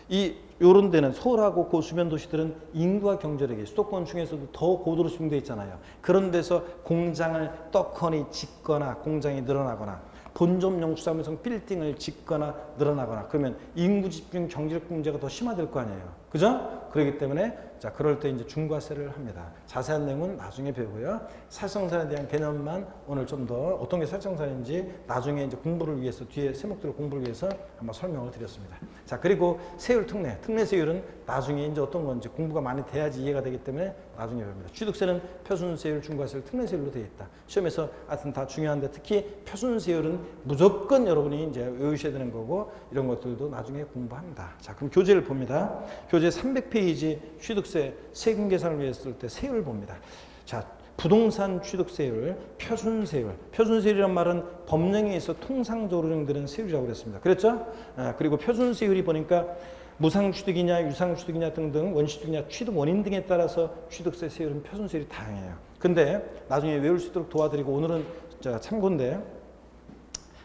이게 요런 데는 서울하고 그 주변 도시들은 인구와 경제력이 수도권 중에서도 더 고도로 집중되어 있잖아요. 그런 데서 공장을 떡하니 짓거나 공장이 늘어나거나 본점용 수산물성 빌딩을 짓거나 늘어나거나 그러면 인구 집중 경제력 문제가 더 심화될 거 아니에요. 그죠? 그렇기 때문에 자, 그럴 때 이제 중과세를 합니다. 자세한 내용은 나중에 배우고요. 사실정산에 대한 개념만 오늘 좀 더 어떤 게 사실정산인지 나중에 이제 공부를 위해서 뒤에 세목들을 공부를 위해서 한번 설명을 드렸습니다. 자, 그리고 세율 특례 세율은 나중에 이제 어떤 건지 공부가 많이 돼야지 이해가 되기 때문에 나중에 배웁니다. 취득세는 표준세율, 중과세율, 특례세율로 되어 있다. 시험에서 하여튼 다 중요한데 특히 표준세율은 무조건 여러분이 이제 외우셔야 되는 거고 이런 것들도 나중에 공부합니다. 자, 그럼 교재를 봅니다. 교재 300페이지 취득세 세금 계산을 위해서 쓸 때 세율을 봅니다. 자, 부동산 취득세율, 표준세율이란 말은 법령에 있어 통상적으로 정되는 세율이라고 그랬습니다. 그랬죠? 그리고 표준세율이 보니까 무상취득이냐 유상취득이냐 등등 원취득이냐 취득 원인 등에 따라서 취득세 세율은 표준세율이 다양해요. 근데 나중에 외울 수 있도록 도와드리고 오늘은 참고인데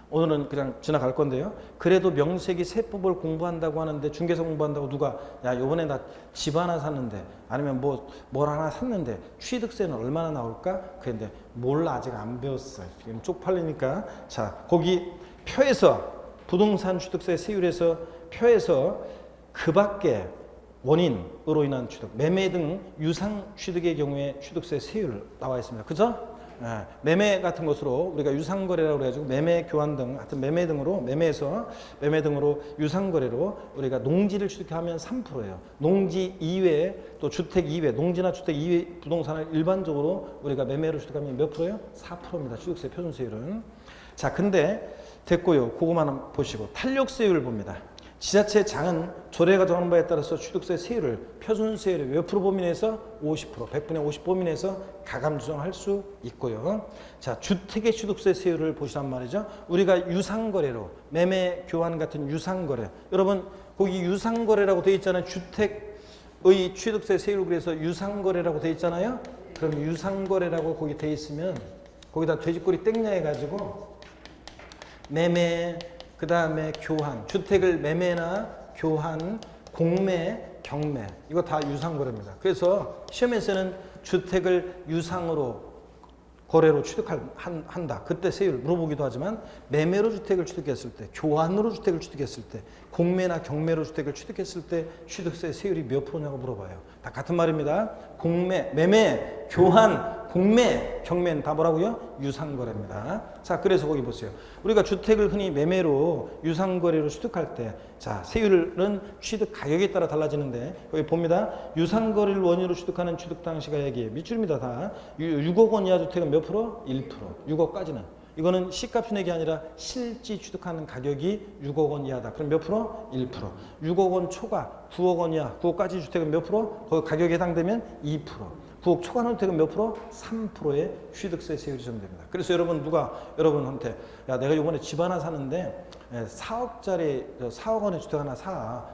오늘은 그냥 지나갈 건데요. 그래도 명색이 세법을 공부한다고 하는데 중개사 공부한다고 누가 야 요번에 나 집 하나 샀는데 아니면 뭘 하나 샀는데 취득세는 얼마나 나올까? 그런데 몰라 아직 안 배웠어. 지금 쪽팔리니까 자 거기 표에서 부동산 취득세 세율에서 표에서 그 밖에 원인으로 인한 취득, 매매 등 유상 취득의 경우에 취득세 세율 나와 있습니다. 그죠? 매매 같은 것으로 우리가 유상거래라고 그래가지고 매매 교환 등 하여튼 매매 등으로 유상거래로 우리가 농지를 취득하면 3%예요. 농지 이외에 또 주택 이외 농지나 주택 이외 부동산을 일반적으로 우리가 매매로 취득하면 몇 프로예요? 4%입니다. 취득세 표준세율은. 자, 근데 됐고요. 그거만 보시고 탄력세율을 봅니다. 지자체 장은 조례가 정하는 바에 따라서 취득세 세율을 표준세율의 몇 프로 범위내에서 50%, 100분의 50 범위내에서 가감 조정할 수 있고요. 자, 주택의 취득세 세율을 보시란 말이죠. 우리가 유상거래로 매매 교환 같은 유상거래. 여러분 거기 유상거래라고 되어 있잖아요. 주택의 취득세 세율 그래서 유상거래라고 되어 있잖아요. 그럼 유상거래라고 거기 되어 있으면 거기다 돼지꼬리 땡냐 해가지고 매매 그 다음에 교환, 주택을 매매나 교환, 공매, 경매 이거 다 유상거래입니다. 그래서 시험에서는 주택을 유상으로 거래로 취득한다. 그때 세율 물어보기도 하지만 매매로 주택을 취득했을 때, 교환으로 주택을 취득했을 때, 공매나 경매로 주택을 취득했을 때 취득세 세율이 몇 프로냐고 물어봐요. 다 같은 말입니다. 공매, 매매, 교환, 공매, 경매는 다 뭐라고요? 유상거래입니다. 자, 그래서 거기 보세요. 우리가 주택을 흔히 매매로 유상거래로 취득할 때, 자, 세율은 취득 가격에 따라 달라지는데, 여기 봅니다. 유상거래를 원유로 취득하는 취득 당시가 여기에 밑줄입니다. 다. 6억 원 이하 주택은 몇 프로? 1%. 6억까지는. 이거는 시가표 내기 아니라 실지 취득하는 가격이 6억 원 이하다. 그럼 몇 프로? 1%. 6억 원 초과, 9억 원 이하, 9억까지 주택은 몇 프로? 거기 가격에 해당되면 2%. 9억 초과 주택은 몇 프로? 3%의 취득세 세율이 적용됩니다. 그래서 여러분한테 야 내가 이번에 집 하나 사는데 4억 원의 주택 하나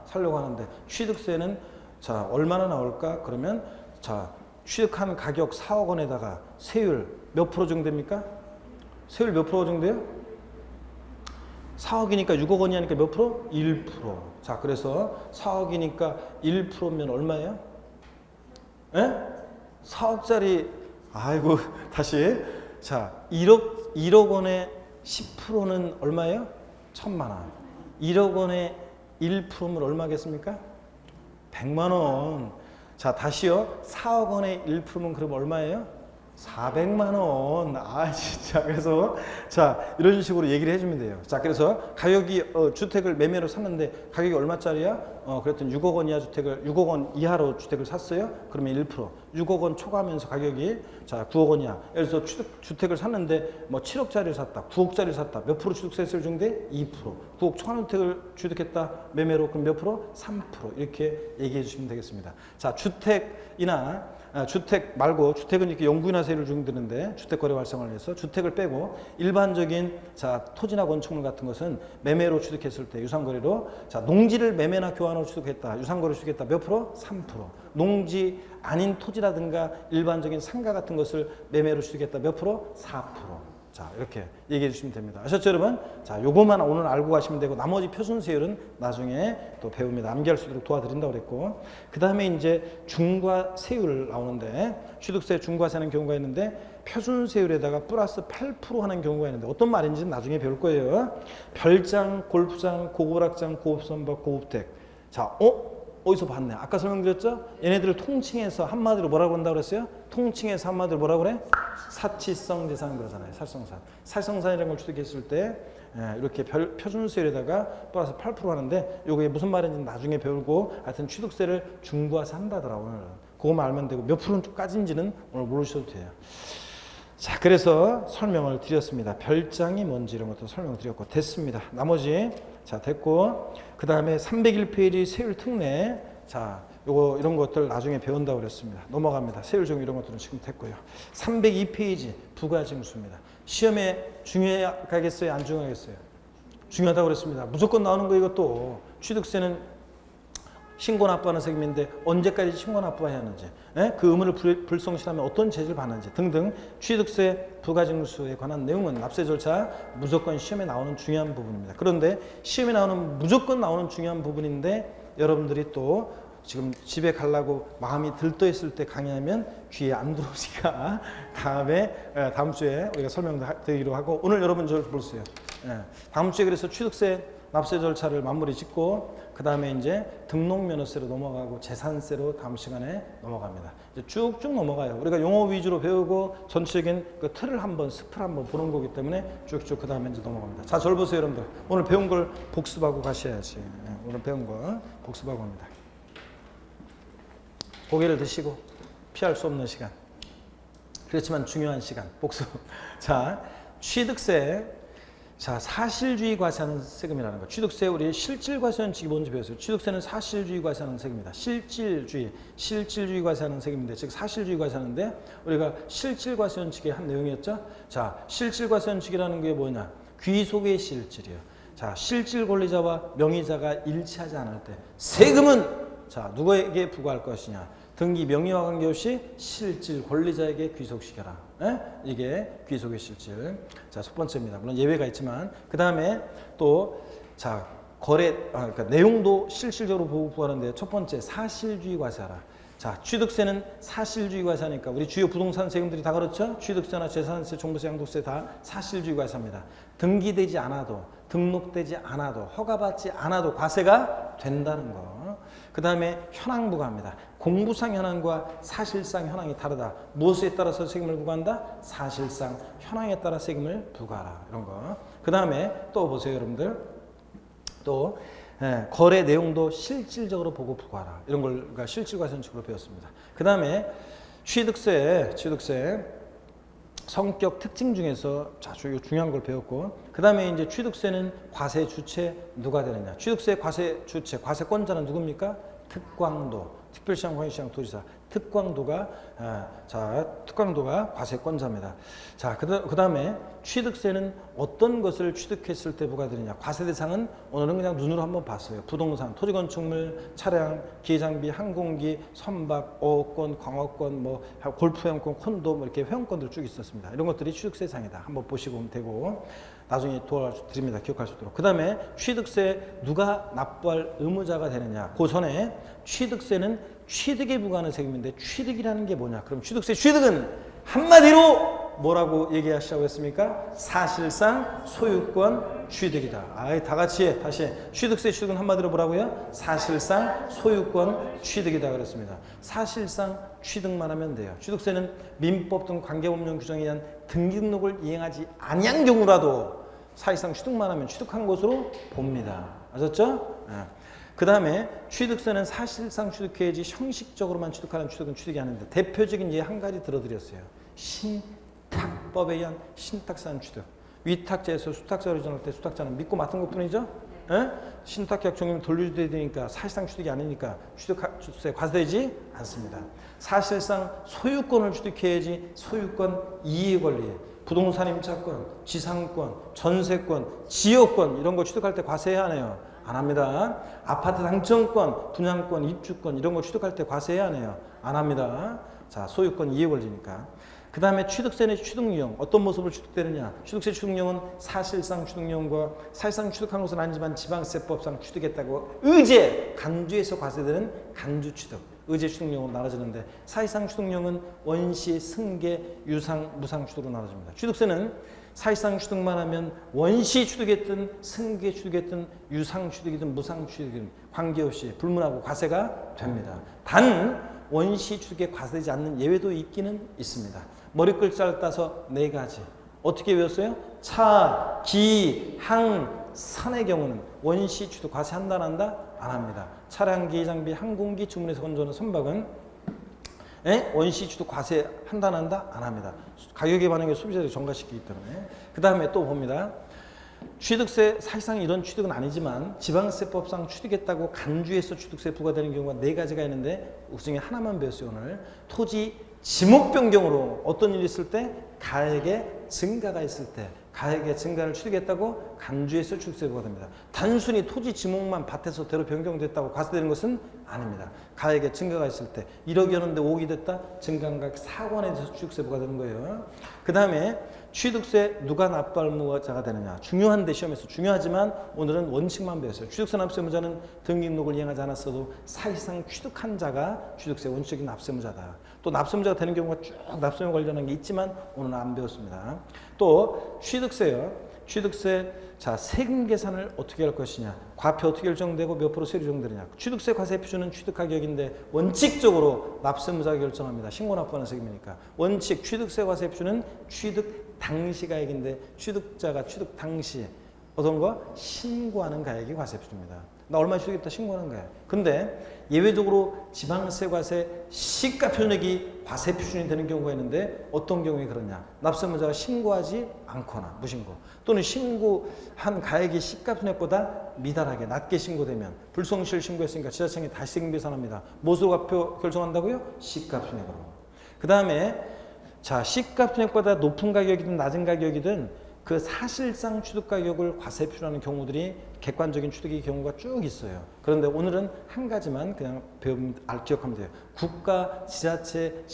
살려고 하는데 취득세는 자 얼마나 나올까? 그러면 자 취득한 가격 4억 원에다가 세율 몇 프로 정도입니까? 세율 몇 프로 정도예요? 4억이니까 6억 원이 하니까 몇 프로? 1%. 자, 그래서 4억이니까 1%면 얼마예요? 예? 4억짜리, 아이고, 다시. 자, 1억 원에 10%는 얼마예요? 1,000만 원. 1억 원에 1%면 얼마겠습니까? 100만 원. 자, 다시요. 4억 원에 1%면 그럼 얼마예요? 400만 원. 아, 진짜. 그래서 자, 이런 식으로 얘기를 해주면 돼요. 자, 그래서 가격이 주택을 매매로 샀는데 가격이 얼마짜리야? 그랬더니 6억 원 이하 주택을 6억 원 이하로 주택을 샀어요. 그러면 1%. 6억 원 초과하면서 가격이 자 9억 원 이하. 예를 들어서 주택을 샀는데 뭐 7억짜리를 샀다, 9억짜리를 샀다. 몇 프로 취득세를 중대? 2%. 9억 초과 주택을 취득했다 매매로 그럼 몇 프로? 3%. 이렇게 얘기해 주시면 되겠습니다. 자, 주택 말고 주택은 이렇게 영구인하세를 중드는데 주택거래 활성화를 위해서 주택을 빼고 일반적인 자 토지나 건축물 같은 것은 매매로 취득했을 때 유상거래로 자 농지를 매매나 교환으로 취득했다 유상거래 취득했다 몇 프로? 3%. 농지 아닌 토지라든가 일반적인 상가 같은 것을 매매로 취득했다 몇 프로? 4%. 자, 이렇게 얘기해 주시면 됩니다. 아셨죠, 여러분? 자, 요것만 오늘 알고 가시면 되고, 나머지 표준세율은 나중에 또 배웁니다. 암기할 수 있도록 도와드린다고 그랬고, 그 다음에 이제 중과세율 나오는데, 취득세 중과세하는 경우가 있는데, 표준세율에다가 플러스 8% 하는 경우가 있는데, 어떤 말인지는 나중에 배울 거예요. 별장, 골프장, 고고락장, 고급선박, 고급택. 자, 어디서 봤네? 아까 설명드렸죠? 얘네들을 통칭해서 한마디로 뭐라고 한다고 그랬어요? 통칭해서 한마디로 뭐라고 그래? 사치성 재산 그러잖아요. 살성산. 살성산이라는 걸 취득했을 때 이렇게 표준세율에다가 플러스 8% 하는데 이게 무슨 말인지 나중에 배우고 하여튼 취득세를 중과세 한다더라 오늘. 그거만 알면 되고 몇 프로까지인지는 오늘 모르셔도 돼요. 자, 그래서 설명을 드렸습니다. 별장이 뭔지 이런 것도 설명을 드렸고 됐습니다. 나머지 자 됐고 그 다음에 301페이지 세율 특례 자 요거 이런 것들 나중에 배운다고 그랬습니다. 넘어갑니다. 세율 종 이런 것들은 지금 됐고요. 302페이지 부가징수입니다. 시험에 중요하겠어요? 안 중요하겠어요? 중요하다고 그랬습니다. 무조건 나오는 거 이것도 취득세는 신고 납부하는 책임인데 언제까지 신고 납부해야 하는지 그 의무를 불성실하면 어떤 죄를 받는지 등등 취득세 부가징수에 관한 내용은 납세 절차 무조건 시험에 나오는 중요한 부분입니다. 그런데 시험에 나오는 무조건 나오는 중요한 부분인데 여러분들이 또 지금 집에 가려고 마음이 들떠있을 때 강의하면 귀에 안 들어오니까 다음 주에 우리가 설명드리기로 하고 오늘 여러분 저 보세요. 다음 주에 그래서 취득세 납세 절차를 마무리 짓고 그 다음에 이제 등록면허세로 넘어가고 재산세로 다음 시간에 넘어갑니다. 이제 쭉쭉 넘어가요. 우리가 용어 위주로 배우고 전체적인 그 틀을 한번 습을 한번 보는 거기 때문에 쭉쭉 그 다음에 이제 넘어갑니다. 자, 저를 보세요, 여러분들. 오늘 배운 걸 복습하고 가셔야지. 오늘 배운 거 복습하고 합니다. 고개를 드시고 피할 수 없는 시간. 그렇지만 중요한 시간. 복습. 자, 취득세. 자, 사실주의 과세하는 세금이라는 거. 취득세 우리 실질과세원칙이 뭔지 배웠어요. 취득세는 사실주의 과세하는 세금입니다. 실질주의 과세하는 세금인데 즉 사실주의 과세하는데 우리가 실질과세원칙의 한 내용이었죠. 자, 실질과세원칙이라는 게 뭐냐? 귀속의 실질이에요. 자, 실질 권리자와 명의자가 일치하지 않을 때 세금은 자, 누구에게 부과할 것이냐? 등기 명의와 관계없이 실질 권리자에게 귀속시켜라. 이게 귀속의 실질. 자, 첫 번째입니다. 물론 예외가 있지만 그 다음에 또 자 그러니까 내용도 실질적으로 보고 부과하는데 첫 번째 사실주의 과세하라. 자, 취득세는 사실주의 과세하니까 우리 주요 부동산 세금들이 다 그렇죠? 취득세나 재산세, 종부세, 양도세 다 사실주의 과세합니다. 등기되지 않아도 등록되지 않아도 허가받지 않아도 과세가 된다는 거. 그 다음에 현황 부과합니다. 공부상 현황과 사실상 현황이 다르다. 무엇에 따라서 세금을 부과한다? 사실상 현황에 따라 세금을 부과하라. 이런 거. 그 다음에 또 보세요, 여러분들. 또 거래 내용도 실질적으로 보고 부과하라. 이런 걸 실질과세원칙으로 배웠습니다. 그 다음에 취득세 성격 특징 중에서 아주 중요한 걸 배웠고 그 다음에 이제 취득세는 과세 주체 누가 되느냐. 취득세 과세 주체, 과세권자는 누굽니까? 특광도, 특별시장, 광역시장, 도지사. 특광도가 과세권자입니다. 자, 그 다음에 취득세는 어떤 것을 취득했을 때 부과되느냐. 과세 대상은 오늘은 그냥 눈으로 한번 봤어요. 부동산, 토지건축물, 차량, 기계장비, 항공기, 선박, 어업권, 광어권, 뭐 골프 회원권, 콘도 뭐 이렇게 회원권들 쭉 있었습니다. 이런 것들이 취득세상이다. 한번 보시고 되고 나중에 도와드립니다. 기억할 수 있도록. 그 다음에 취득세 누가 납부할 의무자가 되느냐. 그 전에 취득세는 취득에 부과하는 세금인데 취득이라는 게 뭐냐. 그럼 취득세 취득은 한마디로 뭐라고 얘기하시라고 했습니까? 사실상 소유권 취득이다. 아이, 다 같이 다시 취득세 취득은 한마디로 뭐라고요? 사실상 소유권 취득이다 그랬습니다. 사실상 취득만 하면 돼요. 취득세는 민법 등 관계법령 규정에 의한 등기등록을 이행하지 아니한 경우라도 사실상 취득만 하면 취득한 것으로 봅니다. 아셨죠? 그 다음에 취득세는 사실상 취득해야지 형식적으로만 취득하는 취득은 취득이 아닌데 대표적인 예 한 가지 들어드렸어요. 신탁법에 의한 신탁사한 취득. 위탁자에서 수탁자로 정할 때 수탁자는 믿고 맡은 것뿐이죠. 예? 신탁계약 종료는 돌려줘야 되니까 사실상 취득이 아니니까 취득세 과세되지 않습니다. 사실상 소유권을 취득해야지 소유권 이해 권리, 부동산 임차권, 지상권, 전세권, 지역권 이런 거 취득할 때 과세해야 하네요. 안 합니다. 아파트 당첨권, 분양권, 입주권 이런 거 취득할 때 과세해야 하네요. 안 합니다. 자, 소유권 이해 권리니까. 그 다음에 취득세 내 취득유형 어떤 모습으로 취득되느냐. 취득세 취득유형은 사실상 취득유형과 사실상 취득한 것은 아니지만 지방세법상 취득했다고 의제, 간주에서 과세되는 간주취득, 의제 취득유형으로 나눠지는데 사실상 취득유형은 원시, 승계, 유상, 무상 취득으로 나눠집니다. 취득세는 사실상 취득만 하면 원시 취득했든 승계 취득했든 유상 취득이든 무상 취득이든 관계없이 불문하고 과세가 됩니다. 단 원시 취득에 과세되지 않는 예외도 있기는 있습니다. 머리글자를 따서 네 가지. 어떻게 외웠어요? 차, 기, 항, 산의 경우는 원시 취득 과세한다 안 한다? 안 합니다. 차량, 기계, 장비, 항공기, 주문해서 건조하는 선박은 원시 취득 과세한다 안 한다? 안 합니다. 가격에 반영해 소비자들이 전가시키기 때문에. 그 다음에 또 봅니다. 취득세 사실상 이런 취득은 아니지만 지방세법상 취득했다고 간주해서 취득세 부과되는 경우가 네 가지가 있는데 그 중에 하나만 배웠어요. 오늘 토지 지목 변경으로 어떤 일이 있을 때 가액의 증가가 있을 때 가액의 증가를 취득했다고 간주해서 취득세 부과됩니다. 단순히 토지 지목만 밭에서 대로 변경됐다고 과세되는 것은 아닙니다. 가액의 증가가 있을 때 1억이었는데 5억이 됐다. 증가가 4억 원에 대해서 취득세 부과되는 거예요. 그 다음에 취득세 누가 납부 의무자가 되느냐. 중요한데 시험에서 중요하지만 오늘은 원칙만 배웠어요. 취득세 납세 의무자는 등기등록을 이행하지 않았어도 사실상 취득한 자가 취득세 원칙적인 납세 의무자다. 또 납세 의무자가 되는 경우가 쭉 납세 의무 관련한 게 있지만 오늘은 안 배웠습니다. 또 취득세요. 취득세 자 세금 계산을 어떻게 할 것이냐. 과표 어떻게 결정되고 몇 프로 세율이 적용되느냐. 취득세 과세 표준은 취득 가격인데 원칙적으로 납세 의무자가 결정합니다. 신고 납부하는 세금이니까. 원칙 취득세 과세 표준은 취득 당시 가액인데 취득자가 취득 당시 어떤 거? 신고하는 가액이 과세 표준입니다. 나 얼마 취득했다 신고하는 거예요. 근데 예외적으로 지방세 과세 시가 표준액이 과세 표준이 되는 경우가 있는데 어떤 경우에 그러냐. 납세 의무자가 신고하지 않거나 무신고 또는 신고한 가액이 시가 표준액보다 미달하게 낮게 신고되면 불성실 신고했으니까 지자청이 다시 세금 계산합니다. 무엇으로 과표 결정한다고요? 시가 표준액으로. 그 다음에 자 시가 표준액보다 높은 가격이든 낮은 가격이든 그 사실상 취득 가격을 과세 표준하는 경우들이 객관적인 취득의 경우가 쭉 있어요. 그런데 오늘은 한 가지만 그냥 기억하면 돼요. 국가, 지자체,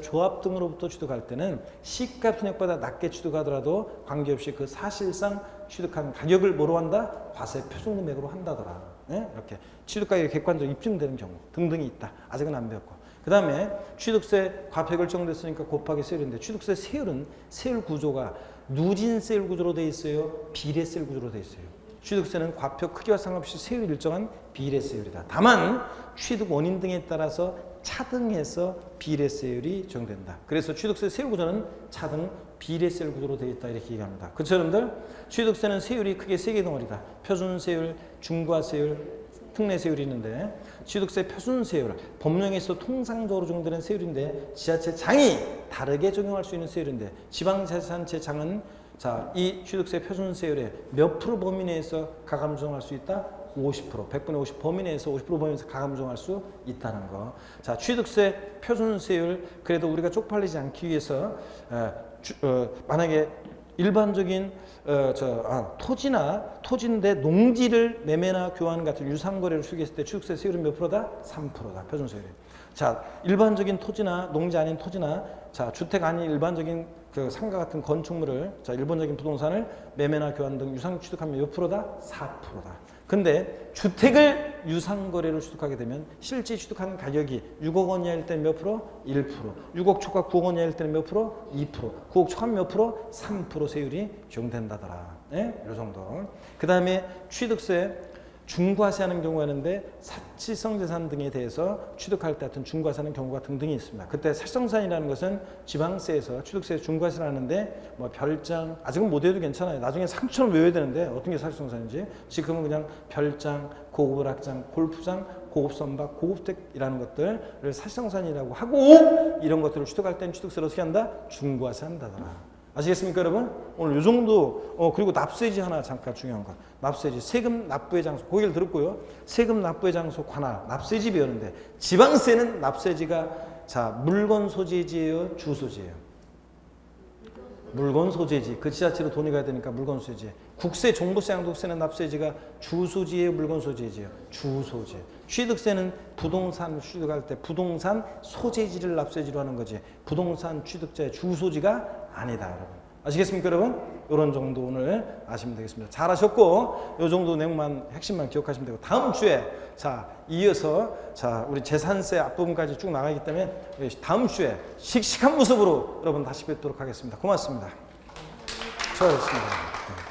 조합 등으로부터 취득할 때는 시가 표준액보다 낮게 취득하더라도 관계없이 그 사실상 취득한 가격을 뭐로 한다? 과세 표준 금액으로 한다더라. 네? 이렇게 취득 가격이 객관적으로 입증되는 경우 등등이 있다. 아직은 안 배웠고. 그 다음에 취득세 과표 결정됐으니까 곱하기 세율인데 취득세 세율은 세율 구조가 누진세율 구조로 되어 있어요? 비례세율 구조로 되어 있어요? 취득세는 과표 크기와 상관없이 세율이 일정한 비례세율이다. 다만 취득 원인 등에 따라서 차등해서 비례세율이 적용된다. 그래서 취득세 세율 구조는 차등 비례세율 구조로 되어 있다 이렇게 얘기합니다. 그렇죠 여러분들? 취득세는 세율이 크게 세 개 덩어리다. 표준세율, 중과세율, 특례세율이 있는데 취득세 표준세율, 법령에서 통상적으로 적용되는 세율인데 지자체장이 다르게 적용할 수 있는 세율인데 지방자치단체장은 자, 이 취득세 표준세율의 몇 프로 범위 내에서 가감 조정할 수 있다? 50%, 100분의 50 범위 내에서 50% 범위 내에서 가감 조정할 수 있다는 거. 자, 취득세 표준세율 그래도 우리가 쪽팔리지 않기 위해서 만약에 일반적인 토지인데 농지를 매매나 교환 같은 유상거래를 수익했을 때 취득세 세율은 몇 프로다? 3%다. 표준세율이. 자, 일반적인 토지나 농지 아닌 토지나 자, 주택 아닌 일반적인 그 상가 같은 건축물을 자, 일반적인 부동산을 매매나 교환 등 유상 취득하면 몇 프로다? 4%다. 근데 주택을 유상거래로 취득하게 되면 실제 취득하는 가격이 6억 원 이하일 때는 몇 프로? 1%. 6억 초과 9억 원 이하일 때는 몇 프로? 2%. 9억 초과 몇 프로? 3% 세율이 적용된다더라. 네? 이 정도. 그 다음에 취득세 중과세하는 경우가 있는데 사치성 재산 등에 대해서 취득할 때 하여튼 중과세하는 경우가 등등이 있습니다. 그때 사치성산이라는 것은 지방세에서 취득세 중과세를 하는데 뭐 별장 아직은 못 해도 괜찮아요. 나중에 상처럼 외워야 되는데 어떤 게 사치성산인지 지금은 그냥 별장, 고급 오락장, 골프장, 고급 선박, 고급택이라는 것들을 사치성산이라고 하고 이런 것들을 취득할 때는 취득세를 어떻게 한다? 중과세 한다더라. 아시겠습니까, 여러분? 오늘 이 정도, 그리고 납세지 하나 잠깐 중요한 거. 납세지, 세금 납부의 장소, 고기를 들었고요. 세금 납부의 장소 관할, 납세지 배웠는데, 지방세는 납세지가, 자, 물건 소재지예요, 주 소재예요? 물건 소재지. 그 지자체로 돈이 가야 되니까 물건 소재지. 국세, 종부세, 양도세는 납세지가 주 소재예요, 물건 소재지예요? 주 소재. 취득세는 부동산 취득할 때 부동산 소재지를 납세지로 하는 거지. 부동산 취득자의 주 소지가 아니다, 여러분. 아시겠습니까, 여러분? 이런 정도 오늘 아시면 되겠습니다. 잘하셨고, 이 정도 내용만 핵심만 기억하시면 되고, 다음 주에 자 이어서 자 우리 재산세 앞부분까지 쭉 나가기 때문에 다음 주에 씩씩한 모습으로 여러분 다시 뵙도록 하겠습니다. 고맙습니다. 수고하셨습니다.